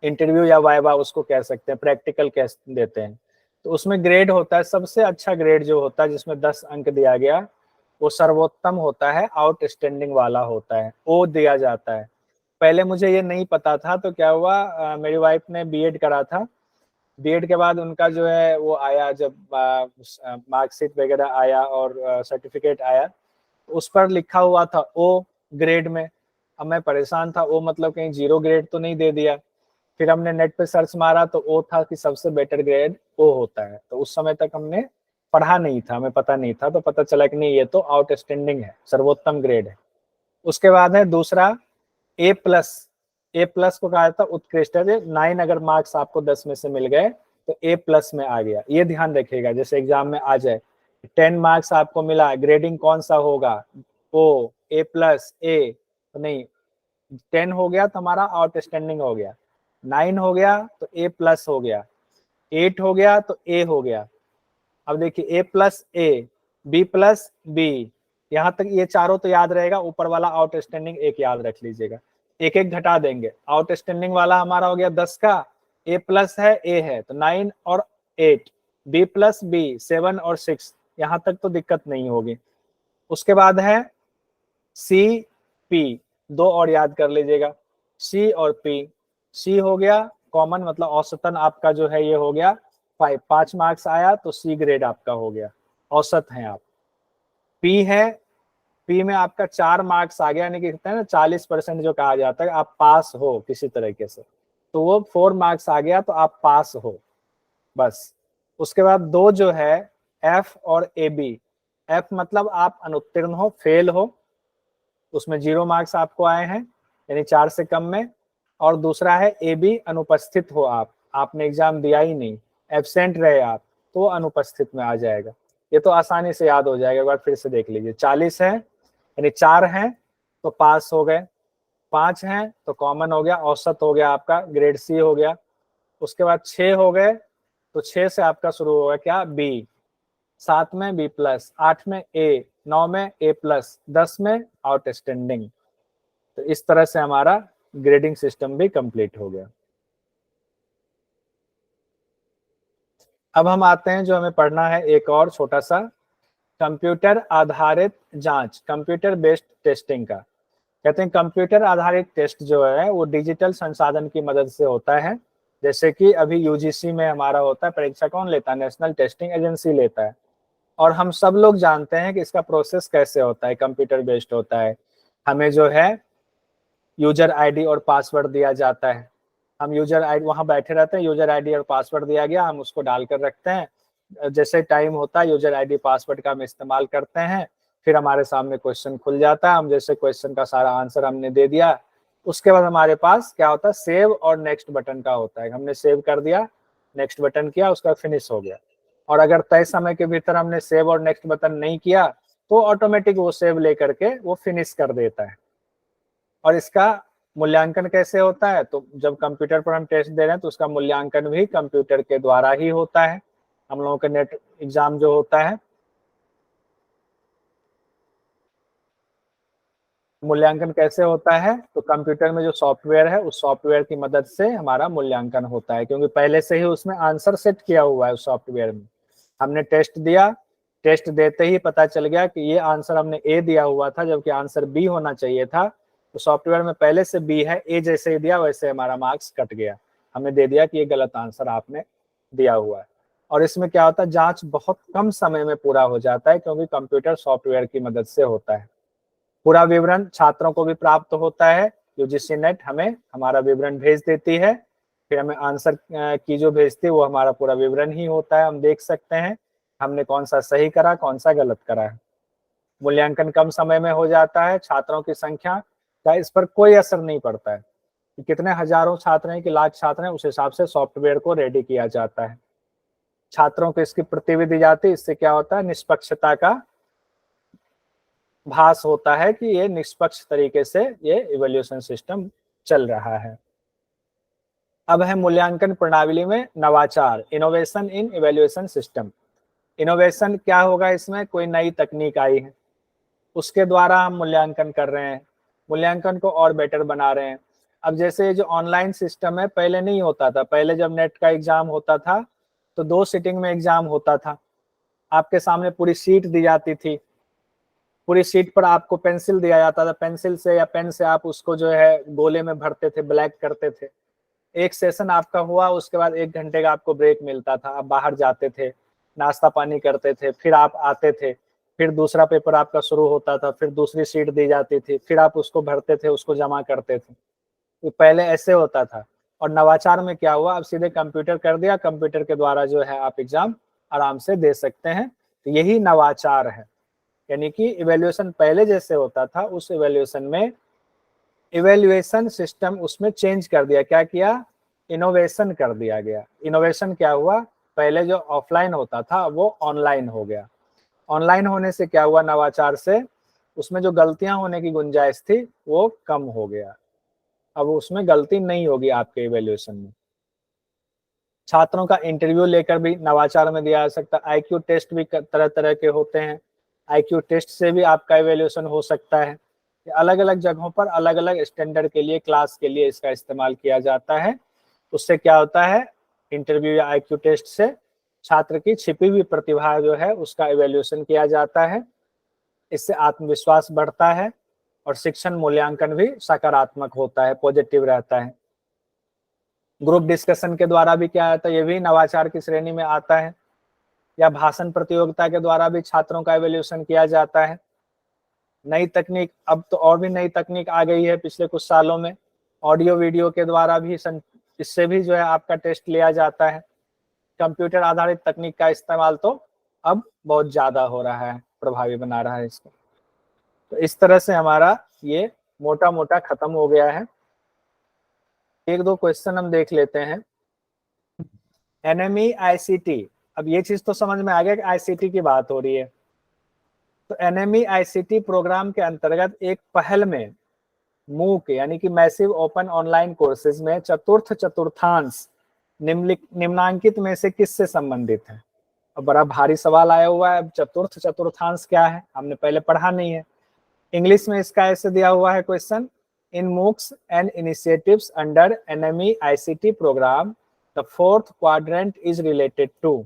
A: इंटरव्यू या वाइवा उसको कह सकते हैं, प्रैक्टिकल कह देते हैं। तो उसमें ग्रेड होता है, सबसे अच्छा ग्रेड जो होता है जिसमें 10 अंक दिया गया, वो सर्वोत्तम होता है, आउटस्टैंडिंग वाला होता है, ओ दिया जाता है। पहले मुझे ये नहीं पता था, तो क्या हुआ, मेरी वाइफ ने बीएड करा था, बीएड के बाद उनका जो है वो आया, जब मार्कशीट वगैरह आया और सर्टिफिकेट आया, तो उस पर लिखा हुआ था ओ ग्रेड में। अब मैं परेशान था, ओ मतलब कहीं 0 ग्रेड तो नहीं दे दिया। फिर हमने नेट पे सर्च मारा तो ओ था कि सबसे बेटर ग्रेड ओ होता है। तो उस समय तक हमने पढ़ा नहीं था, हमें पता नहीं था, तो पता चला कि नहीं ये तो आउटस्टैंडिंग है, सर्वोत्तम ग्रेड है। उसके बाद है दूसरा ए प्लस। ए प्लस को कहा जाता है उत्कृष्ट। 9 अगर मार्क्स आपको 10 में से मिल गए तो ए प्लस में आ गया। ये ध्यान रखिएगा, जैसे एग्जाम में आ जाए 10 मार्क्स आपको मिला, ग्रेडिंग कौन सा होगा, ओ, ए प्लस, ए, तो नहीं, 10 हो गया तो हमारा आउटस्टैंडिंग हो गया, 9 हो गया तो A प्लस हो गया, 8 हो गया तो A हो गया। अब देखिए A plus A, B plus B, यहाँ तक ये चारों तो याद रहेगा, ऊपर वाला आउटस्टैंडिंग एक याद रख लीजिएगा, एक एक घटा देंगे। आउटस्टैंडिंग वाला हमारा हो गया 10 का, A प्लस है A है तो 9 और 8, B प्लस B 7 और 6, यहाँ तक तो दिक्कत नहीं होगी। उसके बाद है C P, दो और याद कर लीजिएगा, C और P। C हो गया कॉमन, मतलब औसतन आपका जो है ये हो गया 5 मार्क्स आया तो C ग्रेड आपका हो गया, औसत है आप। P है, P में आपका 4 मार्क्स आ गया, यानी कि कहते हैं ना 40% जो कहा जाता है, आप पास हो किसी तरीके से, तो वो 4 मार्क्स आ गया तो आप पास हो बस। उसके बाद दो जो है F और AB, F मतलब आप अनुत्तीर्ण हो, फेल हो, उसमें 0 मार्क्स आपको आए हैं, यानी 4 से कम में। और दूसरा है AB, अनुपस्थित हो आप, आपने एग्जाम दिया ही नहीं, एब्सेंट रहे आप, तो अनुपस्थित में आ जाएगा। ये तो आसानी से याद हो जाएगा, एक बार फिर से देख लीजिए। 40 है यानी 4 हैं तो पास हो गए, 5 हैं तो कॉमन हो गया, औसत हो गया आपका, ग्रेड C हो गया। उसके बाद 6 हो गए तो 6 से आपका शुरू होगा क्या, B, 7 में B प्लस, 8 में A, 9 में A प्लस, 10 में आउटस्टैंडिंग। तो इस तरह से हमारा ग्रेडिंग सिस्टम भी कंप्लीट हो गया। अब हम आते हैं जो हमें पढ़ना है एक और छोटा सा, कंप्यूटर आधारित जांच, कंप्यूटर बेस्ड टेस्टिंग का। कहते हैं कंप्यूटर आधारित टेस्ट जो है वो डिजिटल संसाधन की मदद से होता है, जैसे कि अभी यूजीसी में हमारा होता है, परीक्षा कौन लेता है, नेशनल टेस्टिंग एजेंसी लेता है। और हम सब लोग जानते हैं कि इसका प्रोसेस कैसे होता है, कंप्यूटर बेस्ड होता है। हमें जो है यूजर आईडी और पासवर्ड दिया जाता है, हम यूजर आईडी वहां बैठे रहते हैं, यूजर आईडी और पासवर्ड दिया गया, हम उसको डालकर रखते हैं, जैसे टाइम होता है यूजर आईडी पासवर्ड का हम इस्तेमाल करते हैं, फिर हमारे सामने क्वेश्चन खुल जाता है, हम जैसे क्वेश्चन का सारा आंसर हमने दे दिया, उसके बाद हमारे पास क्या होता है, सेव और नेक्स्ट बटन का होता है, हमने सेव कर दिया, नेक्स्ट बटन किया, उसका फिनिश हो गया। और अगर तय समय के भीतर हमने सेव और नेक्स्ट बटन नहीं किया तो ऑटोमेटिक वो सेव लेकर के वो फिनिश कर देता है। और इसका मूल्यांकन कैसे होता है, तो जब कंप्यूटर पर हम टेस्ट दे रहे हैं तो उसका मूल्यांकन भी कंप्यूटर के द्वारा ही होता है। हम लोगों का नेट एग्जाम जो होता है, मूल्यांकन कैसे होता है, तो कंप्यूटर में जो सॉफ्टवेयर है उस सॉफ्टवेयर की मदद से हमारा मूल्यांकन होता है, क्योंकि पहले से ही उसमें आंसर सेट किया हुआ है उस सॉफ्टवेयर में। हमने टेस्ट दिया, टेस्ट देते ही पता चल गया कि ये आंसर हमने ए दिया हुआ था जबकि आंसर बी होना चाहिए था, तो सॉफ्टवेयर में पहले से बी है, ए जैसे ही दिया वैसे हमारा मार्क्स कट गया, हमें दे दिया कि ये गलत आंसर आपने दिया हुआ है। और इसमें क्या होता है, जांच बहुत कम समय में पूरा हो जाता है, क्योंकि कंप्यूटर सॉफ्टवेयर की मदद से होता है। पूरा विवरण छात्रों को भी प्राप्त होता है, यूजीसी नेट हमें हमारा विवरण भेज देती है, फिर हमें आंसर की जो भेजती है वो हमारा पूरा विवरण ही होता है, हम देख सकते हैं हमने कौन सा सही करा कौन सा गलत करा है। मूल्यांकन कम समय में हो जाता है, छात्रों की संख्या का इस पर कोई असर नहीं पड़ता है कि कितने हजारों छात्र हैं कि लाख छात्र हैं, उस हिसाब से सॉफ्टवेयर को रेडी किया जाता है। छात्रों को इसकी प्रतिविधि दी जाती है, इससे क्या होता है, निष्पक्षता का भास होता है कि ये निष्पक्ष तरीके से ये इवैल्यूएशन सिस्टम चल रहा है। अब है मूल्यांकन प्रणाली में नवाचार, innovation in evaluation system. Innovation क्या होगा, इसमें कोई नई तकनीक आई है उसके द्वारा हम मूल्यांकन कर रहे हैं, मूल्यांकन को और बेटर बना रहे हैं। अब जैसे जो ऑनलाइन सिस्टम है पहले नहीं होता था, पहले जब नेट का एग्जाम होता था तो 2 सीटिंग में एग्जाम होता था, आपके सामने पूरी सीट दी जाती थी, पूरी सीट पर आपको पेंसिल दिया जाता था, पेंसिल से या पेन से आप उसको जो है गोले में भरते थे, ब्लैक करते थे। एक सेशन आपका हुआ, उसके बाद 1 घंटे का आपको ब्रेक मिलता था, आप बाहर जाते थे, नाश्ता पानी करते थे, फिर आप आते थे, फिर दूसरा पेपर आपका शुरू होता था, फिर दूसरी सीट दी जाती थी, फिर आप उसको भरते थे, उसको जमा करते थे। तो पहले ऐसे होता था। और नवाचार में क्या हुआ, अब सीधे कंप्यूटर कर दिया, कंप्यूटर के द्वारा जो है आप एग्जाम आराम से दे सकते हैं, तो यही नवाचार है। यानी कि इवैल्यूएशन पहले जैसे होता था उस इवैल्यूएशन में इवैल्यूएशन सिस्टम उसमें चेंज कर दिया, क्या किया, इनोवेशन कर दिया गया। इनोवेशन क्या हुआ, पहले जो ऑफलाइन होता था वो ऑनलाइन हो गया। ऑनलाइन होने से क्या हुआ, नवाचार से उसमें जो गलतियां होने की गुंजाइश थी वो कम हो गया। अब उसमें गलती नहीं होगी आपके इवेल्युएशन में। छात्रों का इंटरव्यू लेकर भी नवाचार में दिया जा सकता है। आईक्यू टेस्ट भी तरह तरह के होते हैं, आईक्यू टेस्ट से भी आपका इवेल्युएशन हो सकता है। अलग अलग जगहों पर अलग अलग स्टैंडर्ड के लिए, क्लास के लिए इसका इस्तेमाल किया जाता है। उससे क्या होता है, इंटरव्यू या आईक्यू टेस्ट से छात्र की छिपी हुई प्रतिभा जो है उसका इवेल्युएशन किया जाता है। इससे आत्मविश्वास बढ़ता है और शिक्षण मूल्यांकन भी सकारात्मक होता है, पॉजिटिव रहता है। ग्रुप डिस्कशन के द्वारा भी क्या आता है, ये भी नवाचार की श्रेणी में आता है। या भाषण प्रतियोगिता के द्वारा भी छात्रों का इवेल्युएशन किया जाता है। नई तकनीक, अब तो और भी नई तकनीक आ गई है पिछले कुछ सालों में, ऑडियो वीडियो के द्वारा भी इससे भी जो है आपका टेस्ट लिया जाता है। कंप्यूटर आधारित तकनीक का इस्तेमाल तो अब बहुत ज्यादा हो रहा है, प्रभावी बना रहा है इसको। तो इस तरह से हमारा ये मोटा मोटा खत्म हो गया है। एक दो क्वेश्चन हम देख लेते हैं। एनएमई आईसीटी, अब ये चीज तो समझ में आ गया कि आईसीटी की बात हो रही है। तो एनएमई आईसीटी प्रोग्राम के अंतर्गत एक पहल में मूक यानी कि मैसिव ओपन ऑनलाइन कोर्सेज में चतुर्थ चतुर्थांश निम्नांकित में से किससे संबंधित है। अब बड़ा भारी सवाल आया हुआ है, चतुर्थ चतुर्थांश क्या है, हमने पहले पढ़ा नहीं है। इंग्लिश में इसका ऐसे दिया हुआ है question, in MOOCs and initiatives under NME ICT programme the fourth quadrant is related to.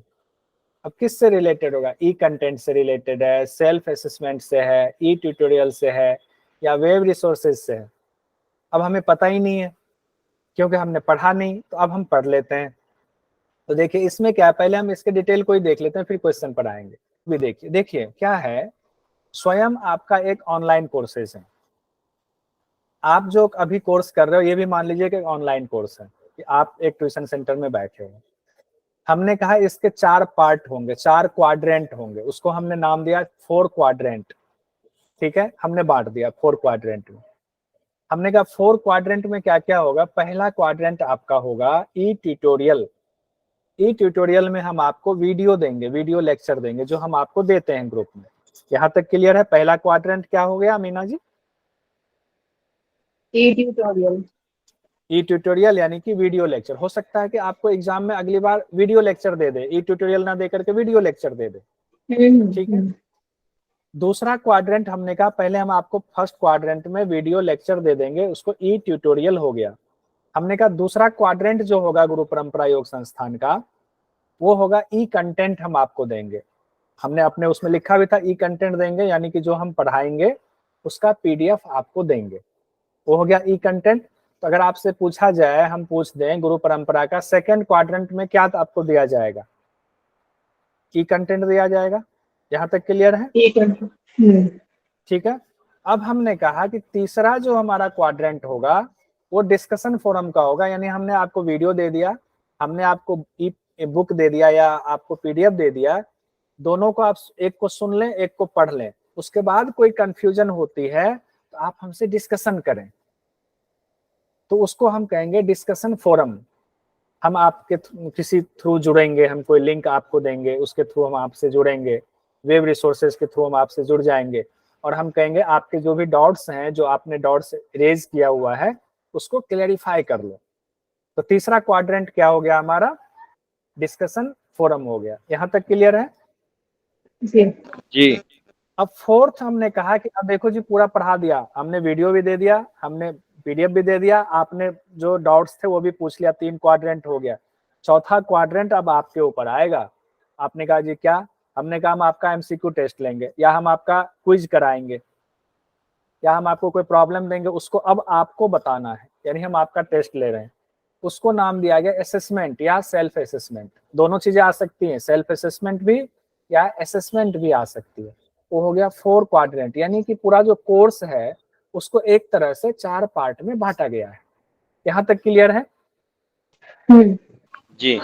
A: अब किससे रिलेटेड होगा, ई कंटेंट से रिलेटेड है, सेल्फ असेसमेंट से है, ई ट्यूटोरियल से है, या वेब रिसोर्सेज से है। अब हमें पता ही नहीं है क्योंकि हमने पढ़ा नहीं, तो अब हम पढ़ लेते हैं। तो देखिए इसमें क्या है, पहले हम इसके डिटेल को ही देख लेते हैं, फिर क्वेश्चन पढ़ाएंगे। भी देखिए देखिए क्या है, स्वयं आपका एक ऑनलाइन कोर्सेज है। आप जो अभी कोर्स कर रहे हो ये भी मान लीजिए कि ऑनलाइन कोर्स है, कि आप एक ट्यूशन सेंटर में बैठे हो। हमने कहा इसके 4 पार्ट होंगे, 4 क्वाड्रेंट होंगे, उसको हमने नाम दिया 4 क्वाड्रेंट। ठीक है, हमने बांट दिया 4 क्वाड्रेंट में। हमने कहा 4 क्वाड्रेंट में क्या क्या होगा। पहला क्वाड्रेंट आपका होगा ई ट्यूटोरियल। ई ट्यूटोरियल में हम आपको वीडियो देंगे, वीडियो लेक्चर देंगे जो हम आपको देते हैं ग्रुप में। यहाँ तक क्लियर है। पहला क्वाड्रेंट क्या हो गया मीना जी,
B: ई ट्यूटोरियल।
A: ई ट्यूटोरियल यानी कि वीडियो लेक्चर। हो सकता है कि आपको एग्जाम में अगली बार वीडियो लेक्चर दे दे, ई ट्यूटोरियल ना दे करके वीडियो लेक्चर दे दे। ठीक है। दूसरा क्वाड्रेंट हमने कहा, पहले हम आपको फर्स्ट क्वाड्रेंट में वीडियो लेक्चर दे देंगे, उसको ई ट्यूटोरियल हो गया। हमने कहा दूसरा क्वाड्रेंट जो होगा गुरु परंपरा योग संस्थान का, वो होगा ई कंटेंट हम आपको देंगे। हमने अपने उसमें लिखा भी था ई कंटेंट देंगे, यानी कि जो हम पढ़ाएंगे उसका पीडीएफ आपको देंगे, वो हो गया ई कंटेंट। तो अगर आपसे पूछा जाए, हम पूछ दें गुरु परंपरा का सेकंड क्वाड्रेंट में क्या आपको दिया जाएगा, ई कंटेंट दिया जाएगा। यहाँ तक क्लियर है। ठीक है। अब हमने कहा कि तीसरा जो हमारा क्वाड्रेंट होगा वो डिस्कशन फोरम का होगा, यानी हमने आपको वीडियो दे दिया, हमने आपको ई बुक दे दिया या आपको पीडीएफ दे दिया, दोनों को आप एक को सुन लें एक को पढ़ लें, उसके बाद कोई कंफ्यूजन होती है तो आप हमसे डिस्कशन करें, तो उसको हम कहेंगे डिस्कशन फोरम। हम आपके किसी थ्रू जुड़ेंगे, हम कोई लिंक आपको देंगे, उसके थ्रू हम आपसे जुड़ेंगे, वेब रिसोर्सेज के थ्रू हम आपसे जुड़ जाएंगे, और हम कहेंगे आपके जो भी डाउट्स हैं, जो आपने डाउट्स रेज किया हुआ है उसको क्लेरिफाई कर लो। तो तीसरा क्वाड्रेंट क्या हो गया हमारा, डिस्कशन फोरम हो गया। यहाँ तक क्लियर है
C: जी।
A: अब फोर्थ हमने कहा कि अब देखो जी पूरा पढ़ा दिया हमने, वीडियो भी दे दिया, हमने पीडीएफ भी दे दिया, आपने जो डाउट्स थे वो भी पूछ लिया, 3 क्वाड्रेंट हो गया। चौथा क्वाड्रेंट अब आपके ऊपर आएगा। आपने कहा जी क्या, हमने कहा हम आपका एमसीक्यू टेस्ट लेंगे, या हम आपका क्विज कराएंगे, या हम आपको कोई प्रॉब्लम देंगे, उसको अब आपको बताना है, यानी हम आपका टेस्ट ले रहे हैं। उसको नाम दिया गया असेसमेंट या सेल्फ असेसमेंट। दोनों चीजें आ सकती हैं, सेल्फ असेसमेंट भी या असेसमेंट भी आ सकती है। वो हो गया 4 क्वाड्रेंट, यानी कि पूरा जो कोर्स है उसको एक तरह से 4 पार्ट में बांटा गया है। यहाँ तक क्लियर है
C: जी।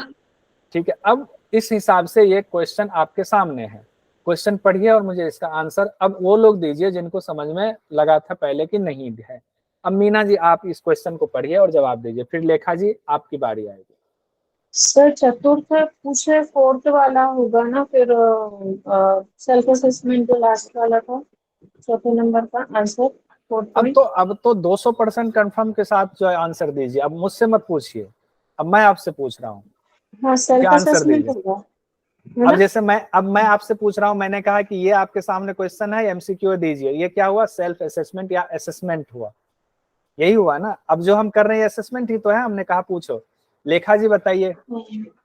A: ठीक है। अब इस हिसाब से ये क्वेश्चन आपके सामने है, क्वेश्चन पढ़िए और मुझे इसका आंसर अब वो लोग दीजिए जिनको समझ में लगा था पहले कि नहीं है। अब मीना जी आप इस क्वेश्चन को पढ़िए और जवाब दीजिए, फिर लेखा जी आपकी बारी आएगी।
B: सर चतुर्थ पूछे, फोर्थ वाला होगा ना, फिर सेल्फ असेसमेंट जो लास्ट वाला था, चौथे नंबर का आंसर।
A: अब तो 200% कंफर्म के साथ जो है आंसर दीजिए। अब मुझसे मत पूछिए, अब मैं आपसे पूछ रहा हूँ।
B: हाँ, सेल्फ
A: क्या आंसर
B: असेसमेंट
A: दीजिए?
B: होगा।
A: अब जैसे मैं आपसे पूछ रहा हूँ, मैंने कहा कि ये आपके सामने क्वेश्चन है, एमसीक्यू दीजिए। ये क्या हुआ? सेल्फ असेसमेंट या असेसमेंट हुआ, यही हुआ ना। अब जो हम कर रहे हैं असेसमेंट ही तो है, हमने कहा पूछो। लेखा जी बताइए।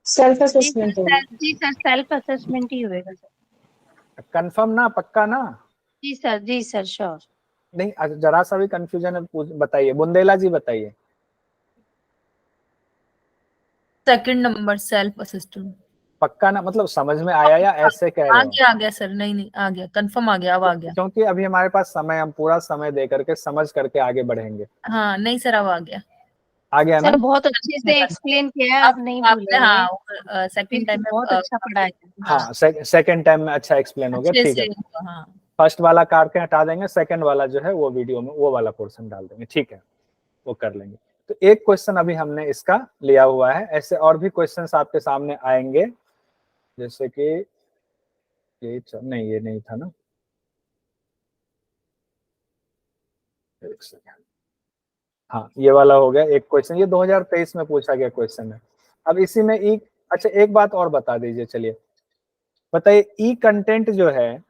B: सेल्फ असेसमेंट होगा।
D: जी सर, सेल्फ असेसमेंट ही होएगा सर।
A: कंफर्म ना? पक्का ना?
D: जी सर श्योर।
A: नहीं, जरा सा भी कंफ्यूजन है बताइए। बुंदेला जी बताइए।
E: Second number self assistant.
A: पक्का ना? मतलब समझ में आया या ऐसे कह रहे हो?
E: आ गया सर, नहीं आ गया, कंफर्म आ गया, अब आ गया।
A: क्योंकि अभी हमारे पास समय, हम पूरा समय दे करके समझ करके आगे बढ़ेंगे।
E: हाँ नहीं सर, अब आ गया।
A: आ गया ना?
D: सर बहुत अच्छे से एक्सप्लेन किया है, अब नहीं
E: आपने
D: भूलेंगे।
E: हाँ सेकंड टाइम में
D: बहुत अच्छा पढ़ाया है।
A: हाँ, सेकंड टाइम में अच्छा एक्सप्लेन हो गया,
E: अच्छे
A: ठीक है।
E: से। हाँ
A: फर्स्ट वाला काट के हटा देंगे, सेकंड वाला जो है वो वीडियो में वो वाला पोर्शन डाल देंगे, ठीक है, वो कर लेंगे। तो एक क्वेश्चन अभी हमने इसका लिया हुआ है, ऐसे और भी क्वेश्चंस आपके सामने आएंगे। जैसे कि नहीं, ये नहीं था ना, एक सेकंड। हाँ, ये वाला हो गया एक क्वेश्चन, ये 2023 में पूछा गया क्वेश्चन है। अब इसी में अच्छा एक बात और बता दीजिए, चलिए बताइए, ई कंटेंट जो है,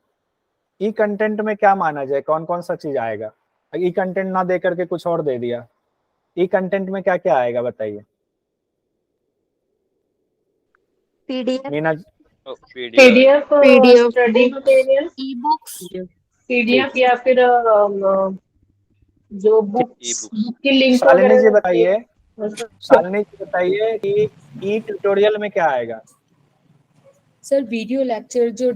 A: ई कंटेंट में क्या माना जाए, कौन कौन सा चीज आएगा? ई कंटेंट ना दे करके कुछ और दे दिया, ई कंटेंट में क्या क्या आएगा बताइए।
D: PDF,
A: Meena?
B: PDF,
D: PDF,
B: study material,
D: e books,
B: PDF या फिर जो बुक्स की लिंक
A: शालिनी जी
B: वगैरह
A: बताइए, शालिनी जी बताइए कि ई ट्यूटोरियल में क्या आएगा?
F: सर वीडियो लेक्चर जो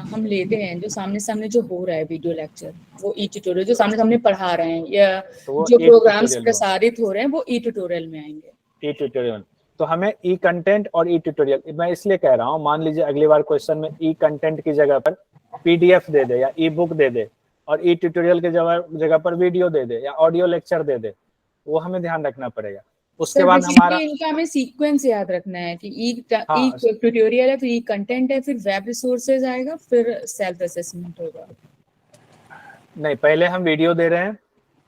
F: हम लेते हैं, जो सामने सामने जो हो रहा है वीडियो लेक्चर, वो ई ट्यूटोरियल जो सामने सामने पढ़ा रहे हैं, या
A: तो
F: जो प्रोग्राम्स प्रसारित हो रहे हैं वो ई ट्यूटोरियल में आएंगे।
A: ई ट्यूटोरियल, तो हमें ई कंटेंट और ई ट्यूटोरियल, मैं इसलिए कह रहा हूँ, मान लीजिए अगली बार क्वेश्चन में ई कंटेंट की जगह पर पीडीएफ दे दे या ई बुक दे दे, और ई ट्यूटोरियल की जगह पर वीडियो दे दे या ऑडियो लेक्चर दे दे, वो हमें ध्यान रखना पड़ेगा। उसके बाद हमारा
F: इनका हमें सीक्वेंस याद रखना है कि ई ट्यूटोरियल है, फिर ई कंटेंट है, फिर वेब रिसोर्सेज आएगा, फिर सेल्फ असेसमेंट होगा।
A: नहीं, पहले हम वीडियो दे रहे हैं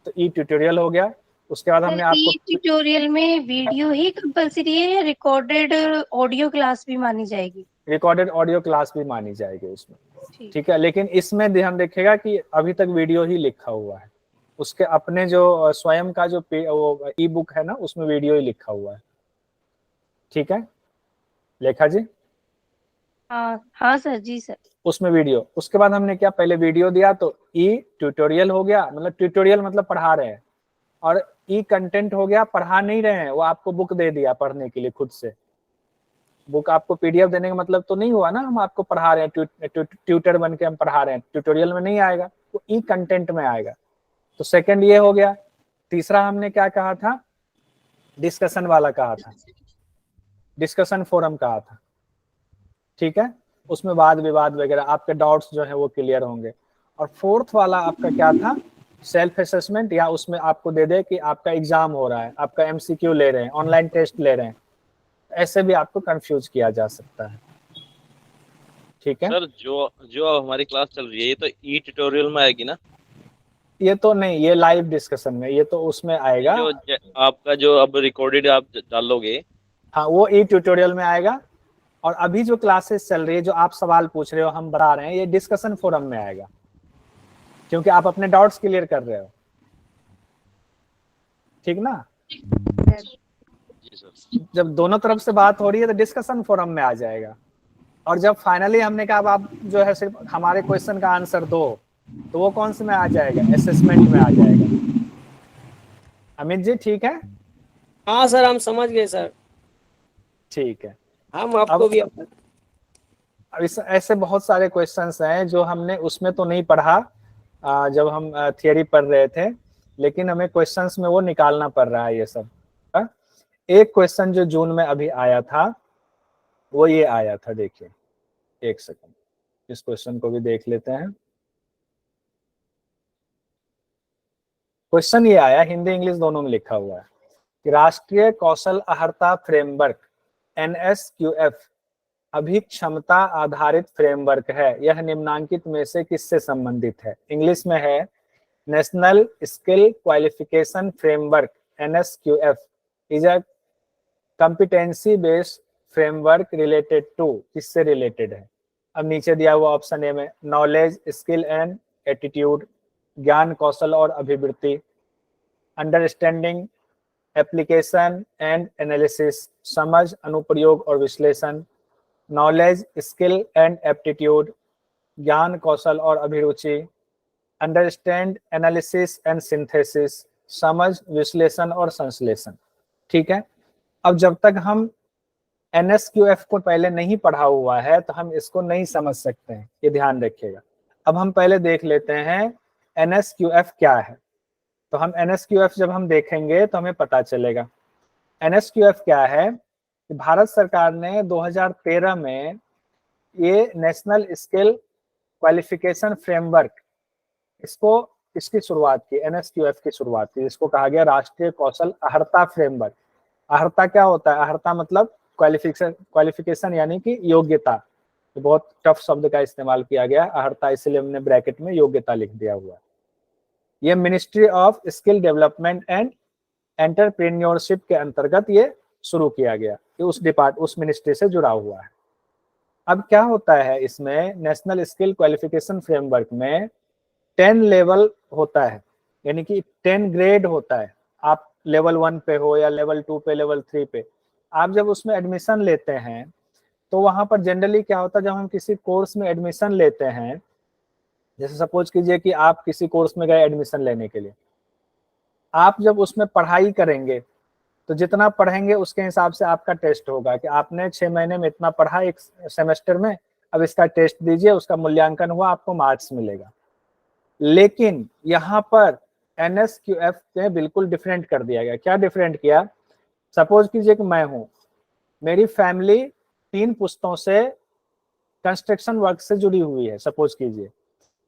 A: तो ई ट्यूटोरियल हो गया, उसके बाद हमने आपको
D: ई ट्यूटोरियल में वीडियो ही कंपलसरी है या रिकॉर्डेड ऑडियो क्लास भी मानी जाएगी?
A: रिकॉर्डेड ऑडियो क्लास भी मानी जाएगी उसमें, ठीक है। लेकिन इसमें ध्यान रखिएगा कि अभी तक वीडियो ही लिखा हुआ है, उसके अपने जो स्वयं का जो वो ई बुक है ना, उसमें वीडियो ही लिखा हुआ है, ठीक है लेखा जी?
D: हाँ सर, जी सर।
A: उसमें वीडियो, उसके बाद हमने क्या, पहले वीडियो दिया तो ई ट्यूटोरियल हो गया, मतलब ट्यूटोरियल मतलब पढ़ा रहे हैं, और ई कंटेंट हो गया, पढ़ा नहीं रहे हैं, वो आपको बुक दे दिया पढ़ने के लिए खुद से। बुक आपको पीडीएफ देने का मतलब तो नहीं हुआ ना हम आपको पढ़ा रहे हैं, ट्यूटर बन के हम पढ़ा रहे हैं, ट्यूटोरियल में नहीं आएगा, वो ई कंटेंट में आएगा। तो सेकंड ये हो गया। तीसरा हमने क्या कहा था? डिस्कशन वाला कहा था, डिस्कशन फोरम कहा था, ठीक है, उसमें वाद विवाद वगैरह आपके डाउट्स जो है वो क्लियर होंगे। और फोर्थ वाला आपका क्या था? सेल्फ असेसमेंट, या उसमें आपको दे दे कि आपका एग्जाम हो रहा है, आपका एमसीक्यू ले रहे हैं, ऑनलाइन टेस्ट ले रहे हैं, ऐसे भी आपको कंफ्यूज किया जा सकता है, ठीक है।
C: सर जो अब हमारी क्लास चल रही है, ये तो ई ट्यूटोरियल में आएगी ना?
A: ये तो नहीं, ये लाइव डिस्कशन में, ये तो उसमें आएगा।
C: जो आपका जो अब रिकॉर्डेड आप डालोगे,
A: हाँ, वो ई ट्यूटोरियल में आएगा। और अभी जो क्लासेस चल रही है, जो आप सवाल पूछ रहे हो, हम बता रहे हैं, ये डिस्कशन फोरम में आएगा, क्योंकि आप अपने डाउट्स क्लियर कर रहे हो, ठीक ना। जब दोनों तरफ से बात हो रही है तो डिस्कशन फोरम में आ जाएगा। और जब फाइनली हमने कहा अब आप जो है सिर्फ हमारे क्वेश्चन का आंसर दो, तो वो कौन से में आ जाएगा? असेसमेंट में आ जाएगा। अमित जी ठीक है?
G: हाँ सर, हम समझ गए सर,
A: ठीक है।
G: हम आपको भी
A: अब ऐसे बहुत सारे क्वेश्चंस हैं जो हमने उसमें तो नहीं पढ़ा जब हम थियरी पढ़ रहे थे, लेकिन हमें क्वेश्चंस में वो निकालना पड़ रहा है ये सब। एक क्वेश्चन जो जून में अभी आया था वो ये आया था, देखिए एक सेकंड, इस क्वेश्चन को भी देख लेते हैं। क्वेश्चन ये आया, हिंदी इंग्लिश दोनों में लिखा हुआ है कि राष्ट्रीय कौशल अहर्ता फ्रेमवर्क NSQF अभिक्षमता आधारित फ्रेमवर्क है, यह निम्नांकित में से किससे संबंधित है? इंग्लिश में है National Skill Qualification Framework NSQF is a competency based framework related to, किससे रिलेटेड है? अब नीचे दिया हुआ ऑप्शन ए में नॉलेज, स्किल एंड एटीट्यूड, ज्ञान, कौशल और अभिवृत्ति, अंडरस्टैंडिंग, एप्लीकेशन एंड एनालिसिस, समझ, अनुप्रयोग और विश्लेषण, नॉलेज, स्किल एंड एप्टीट्यूड, ज्ञान, कौशल और अभिरुचि, अंडरस्टैंड, एनालिसिस एंड सिंथेसिस, समझ, विश्लेषण और संश्लेषण। ठीक है, अब जब तक हम NSQF को पहले नहीं पढ़ा हुआ है तो हम इसको नहीं समझ सकते हैं, ये ध्यान रखिएगा। अब हम पहले देख लेते हैं NSQF क्या है। तो हम NSQF जब हम देखेंगे तो हमें पता चलेगा। NSQF क्या है कि भारत सरकार ने 2013 में ये नेशनल स्किल क्वालिफिकेशन फ्रेमवर्क इसकी शुरुआत की, NSQF की शुरुआत की, इसको कहा गया राष्ट्रीय कौशल अहर्ता फ्रेमवर्क। अहर्ता क्या होता है? अहर्ता मतलब क्वालिफिकेशन यानी कि योग्यता। तो बहुत टफ शब्द का इस्तेमाल किया गया अहर्ता, इसलिए हमने ब्रैकेट में योग्यता लिख दिया हुआ। ये ministry of skill development and entrepreneurship के अंतर्गत ये शुरू किया गया, ये उस मिनिस्ट्री से जुड़ा हुआ है। अब क्या होता है इसमें, नेशनल स्किल क्वालिफिकेशन फ्रेमवर्क में 10 लेवल होता है, यानी कि 10 ग्रेड होता है। आप लेवल 1 पे हो या लेवल 2 पे, लेवल 3 पे, आप जब उसमें एडमिशन लेते हैं तो वहां पर जनरली क्या होता है, जब हम किसी कोर्स में एडमिशन लेते हैं, जैसे सपोज कीजिए कि आप किसी कोर्स में गए एडमिशन लेने के लिए, आप जब उसमें पढ़ाई करेंगे तो जितना पढ़ेंगे उसके हिसाब से आपका टेस्ट होगा कि आपने 6 महीने में इतना पढ़ा एक सेमेस्टर में, अब इसका टेस्ट दीजिए, उसका मूल्यांकन हुआ, आपको मार्क्स मिलेगा। लेकिन यहाँ पर NSQF ने बिल्कुल डिफरेंट कर दिया गया। क्या डिफरेंट किया? सपोज कीजिए कि मैं हूँ, मेरी फैमिली 3 पुश्तों से कंस्ट्रक्शन वर्क से जुड़ी हुई है, सपोज कीजिए,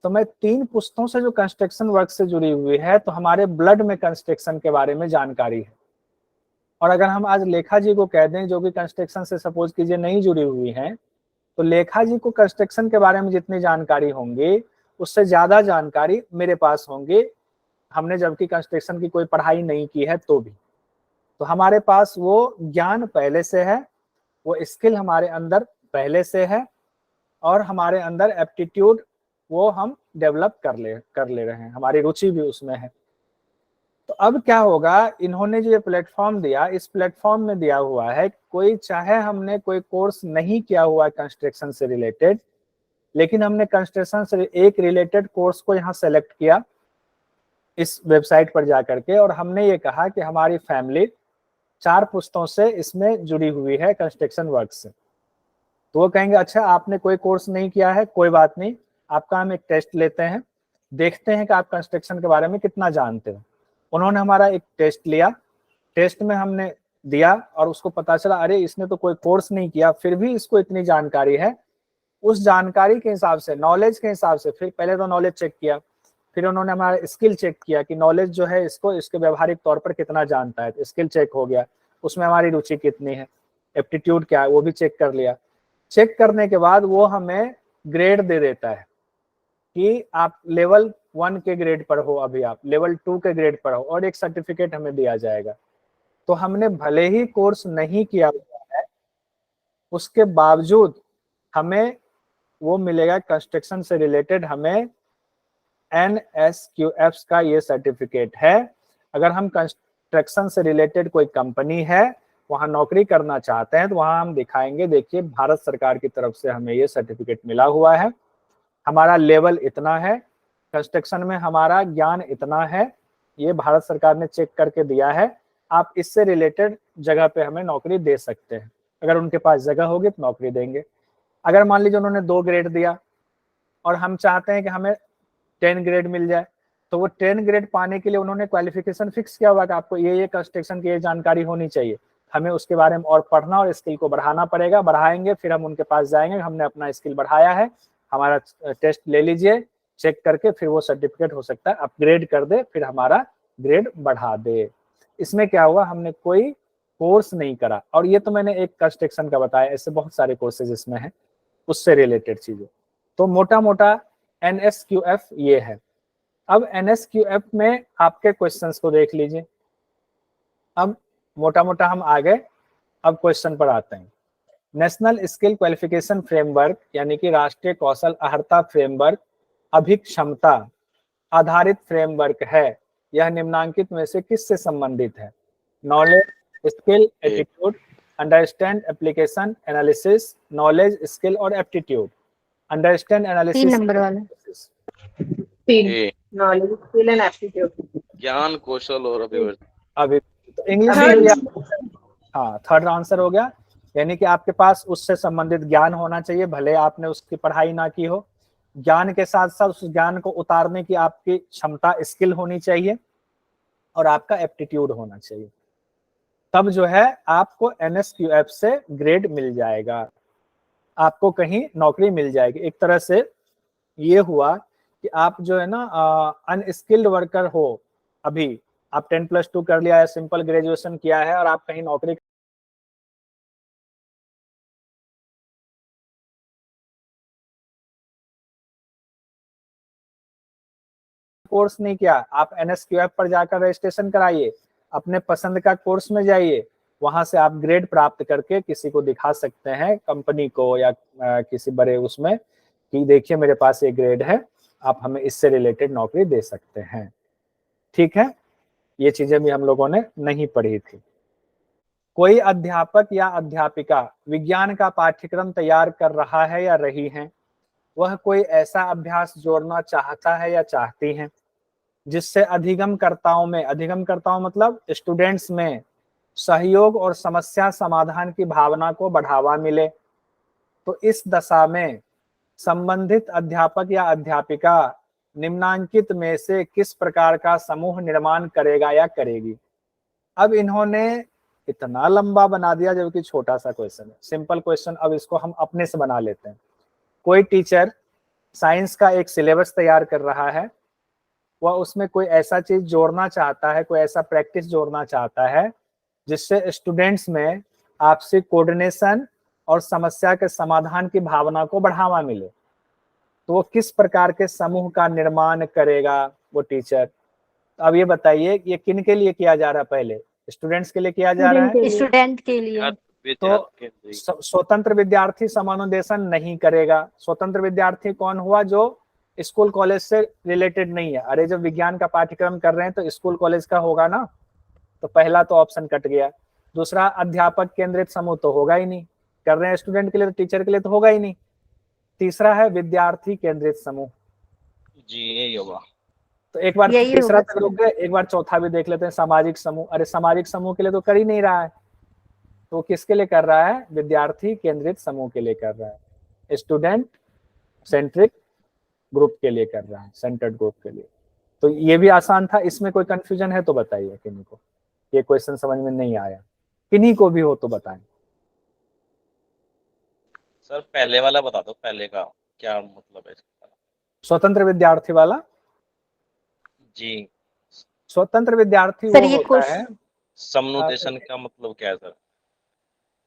A: तो मैं 3 पुश्तों से जो कंस्ट्रक्शन वर्क से जुड़ी हुई है, तो हमारे ब्लड में कंस्ट्रक्शन के बारे में जानकारी है। और अगर हम आज लेखा जी को कह दें, जो कि कंस्ट्रक्शन से सपोज कीजिए नहीं जुड़ी हुई हैं, तो लेखा जी को कंस्ट्रक्शन के बारे में जितनी जानकारी होंगी उससे ज्यादा जानकारी मेरे पास होंगी, हमने जबकि कंस्ट्रक्शन की कोई पढ़ाई नहीं की है तो भी। तो हमारे पास वो ज्ञान पहले से है, वो स्किल हमारे अंदर पहले से है, और हमारे अंदर एप्टीट्यूड वो हम डेवलप कर ले रहे हैं, हमारी रुचि भी उसमें है। तो अब क्या होगा, इन्होंने जो ये प्लेटफॉर्म दिया, इस प्लेटफॉर्म में दिया हुआ है कोई, चाहे हमने कोई कोर्स नहीं किया हुआ कंस्ट्रक्शन से रिलेटेड, लेकिन हमने कंस्ट्रक्शन से एक रिलेटेड कोर्स को यहाँ सेलेक्ट किया इस वेबसाइट पर जाकर के, और हमने ये कहा कि हमारी फैमिली 4 पुश्तों से इसमें जुड़ी हुई है कंस्ट्रक्शन वर्क से। तो वो कहेंगे अच्छा आपने कोई कोर्स नहीं किया है, कोई बात नहीं, आपका हम एक टेस्ट लेते हैं, देखते हैं कि आप कंस्ट्रक्शन के बारे में कितना जानते हो। उन्होंने हमारा एक टेस्ट लिया, टेस्ट में हमने दिया और उसको पता चला अरे इसने तो कोई कोर्स नहीं किया, फिर भी इसको इतनी जानकारी है। उस जानकारी के हिसाब से, नॉलेज के हिसाब से, फिर पहले तो नॉलेज चेक किया, फिर उन्होंने हमारा स्किल चेक किया कि नॉलेज जो है इसको इसके व्यवहारिक तौर पर कितना जानता है, तो स्किल चेक हो गया, उसमें हमारी रुचि कितनी है, एप्टीट्यूड क्या है वो भी चेक कर लिया। चेक करने के बाद वो हमें ग्रेड दे देता है कि आप लेवल 1 के ग्रेड पर हो, अभी आप लेवल 2 के ग्रेड पर हो, और एक सर्टिफिकेट हमें दिया जाएगा। तो हमने भले ही कोर्स नहीं किया हुआ है, उसके बावजूद हमें वो मिलेगा, कंस्ट्रक्शन से रिलेटेड हमें NSQF का ये सर्टिफिकेट है। अगर हम कंस्ट्रक्शन से रिलेटेड कोई कंपनी है वहां नौकरी करना चाहते हैं तो वहां हम दिखाएंगे, देखिए भारत सरकार की तरफ से हमें ये सर्टिफिकेट मिला हुआ है, हमारा लेवल इतना है, कंस्ट्रक्शन में हमारा ज्ञान इतना है, ये भारत सरकार ने चेक करके दिया है, आप इससे रिलेटेड जगह पे हमें नौकरी दे सकते हैं। अगर उनके पास जगह होगी तो नौकरी देंगे। अगर मान लीजिए उन्होंने 2 ग्रेड दिया और हम चाहते हैं कि हमें 10 ग्रेड मिल जाए, तो वो 10 ग्रेड पाने के लिए उन्होंने क्वालिफिकेशन फिक्स किया हुआ कि आपको ये कंस्ट्रक्शन की ये जानकारी होनी चाहिए, हमें उसके बारे में और पढ़ना और स्किल को बढ़ाना पड़ेगा, बढ़ाएंगे फिर हम उनके पास जाएंगे, हमने अपना स्किल बढ़ाया है, हमारा टेस्ट ले लीजिए, चेक करके फिर वो सर्टिफिकेट हो सकता है अपग्रेड कर दे, फिर हमारा ग्रेड बढ़ा दे। इसमें क्या हुआ, हमने कोई कोर्स नहीं करा। और ये तो मैंने एक कंस्ट्रक्शन का बताया, ऐसे बहुत सारे कोर्सेज इसमें हैं उससे रिलेटेड चीजें। तो मोटा मोटा NSQF ये है। अब NSQF में आपके क्वेश्चंस को देख लीजिए। अब मोटा मोटा हम आ गए, अब क्वेश्चन पर आते हैं। नेशनल स्किल क्वालिफिकेशन फ्रेमवर्क यानी कि राष्ट्रीय कौशल अर्हता फ्रेमवर्क अभिक्षमता आधारित फ्रेमवर्क है। यह निम्नांकित में से किससे संबंधित है? Knowledge, skill, attitude, understand, application, analysis, knowledge, skill और एप्टीट्यूड। अंडरस्टैंड,
D: 3
A: एनालिसिस,
D: नंबर वाला।
B: 3
C: ए,
B: नॉलेज, स्किल एंड एप्टीट्यूड।
C: ज्ञान, कौशल और अभिव्यक्ति।
A: अभी तो इंग्लिश में भी हाँ थर्ड आंसर हो गया। यानी कि आपके पास उससे संबंधित ज्ञान होना चाहिए, भले आपने उसकी पढ़ाई ना की हो। ज्ञान के साथ साथ उस ज्ञान को उतारने की आपकी क्षमता, स्किल होनी चाहिए और आपका एप्टीट्यूड होना चाहिए। तब जो है आपको NSQF से ग्रेड मिल जाएगा, आपको कहीं नौकरी मिल जाएगी। एक तरह से ये हुआ कि आप जो है ना अनस्किल्ड वर्कर हो, अभी आप 10+2 कर लिया है, सिंपल ग्रेजुएशन किया है और आप कहीं नौकरी कोर्स नहीं किया, आप NSQF पर जाकर रजिस्ट्रेशन कराइए, अपने पसंद का कोर्स में जाइए, वहां से आप ग्रेड प्राप्त करके किसी को दिखा सकते हैं, कंपनी को या किसी बड़े उसमें, कि देखिए मेरे पास ये ग्रेड है, आप हमें इससे रिलेटेड नौकरी दे सकते हैं। ठीक है, ये चीजें भी हम लोगों ने नहीं पढ़ी थी। कोई अध्यापक या अध्यापिका विज्ञान का पाठ्यक्रम तैयार कर रहा है या रही है, वह कोई ऐसा अभ्यास जोड़ना चाहता है या चाहती हैं जिससे अधिगमकर्ताओं में, अधिगमकर्ताओं मतलब स्टूडेंट्स में, सहयोग और समस्या समाधान की भावना को बढ़ावा मिले। तो इस दशा में संबंधित अध्यापक या अध्यापिका निम्नांकित में से किस प्रकार का समूह निर्माण करेगा या करेगी? अब इन्होंने इतना लंबा बना दिया जबकि छोटा सा क्वेश्चन है, सिंपल क्वेश्चन। अब इसको हम अपने से बना लेते हैं। कोई टीचर साइंस का एक सिलेबस तैयार कर रहा है, वह उसमें कोई ऐसा चीज जोड़ना चाहता है, कोई ऐसा प्रैक्टिस जोड़ना चाहता है जिससे स्टूडेंट्स में आपसी कोऑर्डिनेशन और समस्या के समाधान की भावना को बढ़ावा मिले। तो वो किस प्रकार के समूह का निर्माण करेगा वो टीचर? अब ये बताइए, ये किन के लिए किया जा रहा है? पहले स्टूडेंट्स के लिए किया जा रहा है।
D: स्टूडेंट के लिए।
A: तो स्वतंत्र विद्यार्थी समानुदेशन नहीं करेगा। स्वतंत्र विद्यार्थी कौन हुआ? जो स्कूल कॉलेज से रिलेटेड नहीं है। अरे जब विज्ञान का पाठ्यक्रम कर रहे हैं तो स्कूल कॉलेज का होगा ना, तो पहला तो ऑप्शन कट गया। दूसरा, अध्यापक केंद्रित समूह तो होगा ही नहीं, कर रहे हैं स्टूडेंट के लिए तो टीचर के लिए तो होगा ही नहीं। तीसरा है विद्यार्थी केंद्रित समूह।
C: जी यही होगा।
A: तो एक बार
D: यही
A: तीसरा
D: होगा
A: तक रुक गए, एक बार चौथा भी देख लेते हैं, सामाजिक समूह। अरे सामाजिक समूह के लिए तो कर ही नहीं रहा है, तो किसके लिए कर रहा है? विद्यार्थी केंद्रित समूह के लिए कर रहा है, स्टूडेंट सेंट्रिक ग्रुप के लिए कर रहा है, सेंटर्ड ग्रुप के लिए। तो ये भी आसान था। इसमें कोई कंफ्यूजन है तो बताइए किन्हीं को, ये क्वेश्चन समझ में नहीं आया, किन्हीं को भी हो तो बताएं।
C: सर पहले वाला बता दो, पहले का क्या मतलब है इसका?
A: स्वतंत्र विद्यार्थी वाला।
C: जी
A: स्वतंत्र विद्यार्थी
D: सर
A: वो
D: ये
A: होता है
C: समनुदेशन का मतलब क्या है सर?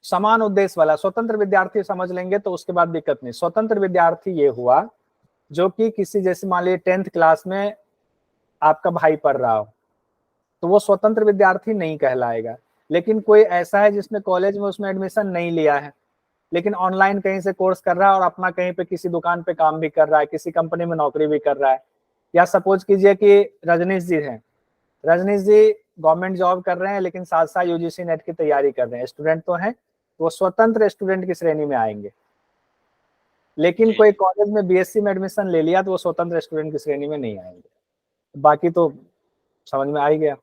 A: समान उद्देश्य वाला। स्वतंत्र विद्यार्थी समझ लेंगे तो उसके बाद दिक्कत नहीं। स्वतंत्र विद्यार्थी ये हुआ जो कि किसी, जैसे मान लीजिए 10th क्लास में आपका भाई पढ़ रहा हो, तो वो स्वतंत्र विद्यार्थी नहीं कहलाएगा। लेकिन कोई ऐसा है जिसने कॉलेज में उसमें एडमिशन नहीं लिया है, लेकिन ऑनलाइन कहीं से कोर्स कर रहा है और अपना कहीं पे किसी दुकान पे काम भी कर रहा है, किसी कंपनी में नौकरी भी कर रहा है। या सपोज कीजिए कि रजनीश जी हैं, रजनीश जी गवर्नमेंट जॉब कर रहे हैं लेकिन साथ साथ UGC नेट की तैयारी कर रहे हैं, स्टूडेंट तो हैं, तो वो स्वतंत्र स्टूडेंट की श्रेणी में आएंगे। लेकिन कोई कॉलेज में BSc में एडमिशन ले लिया तो वो स्वतंत्र स्टूडेंट की श्रेणी में नहीं आएंगे। बाकी तो समझ में आ ही गया।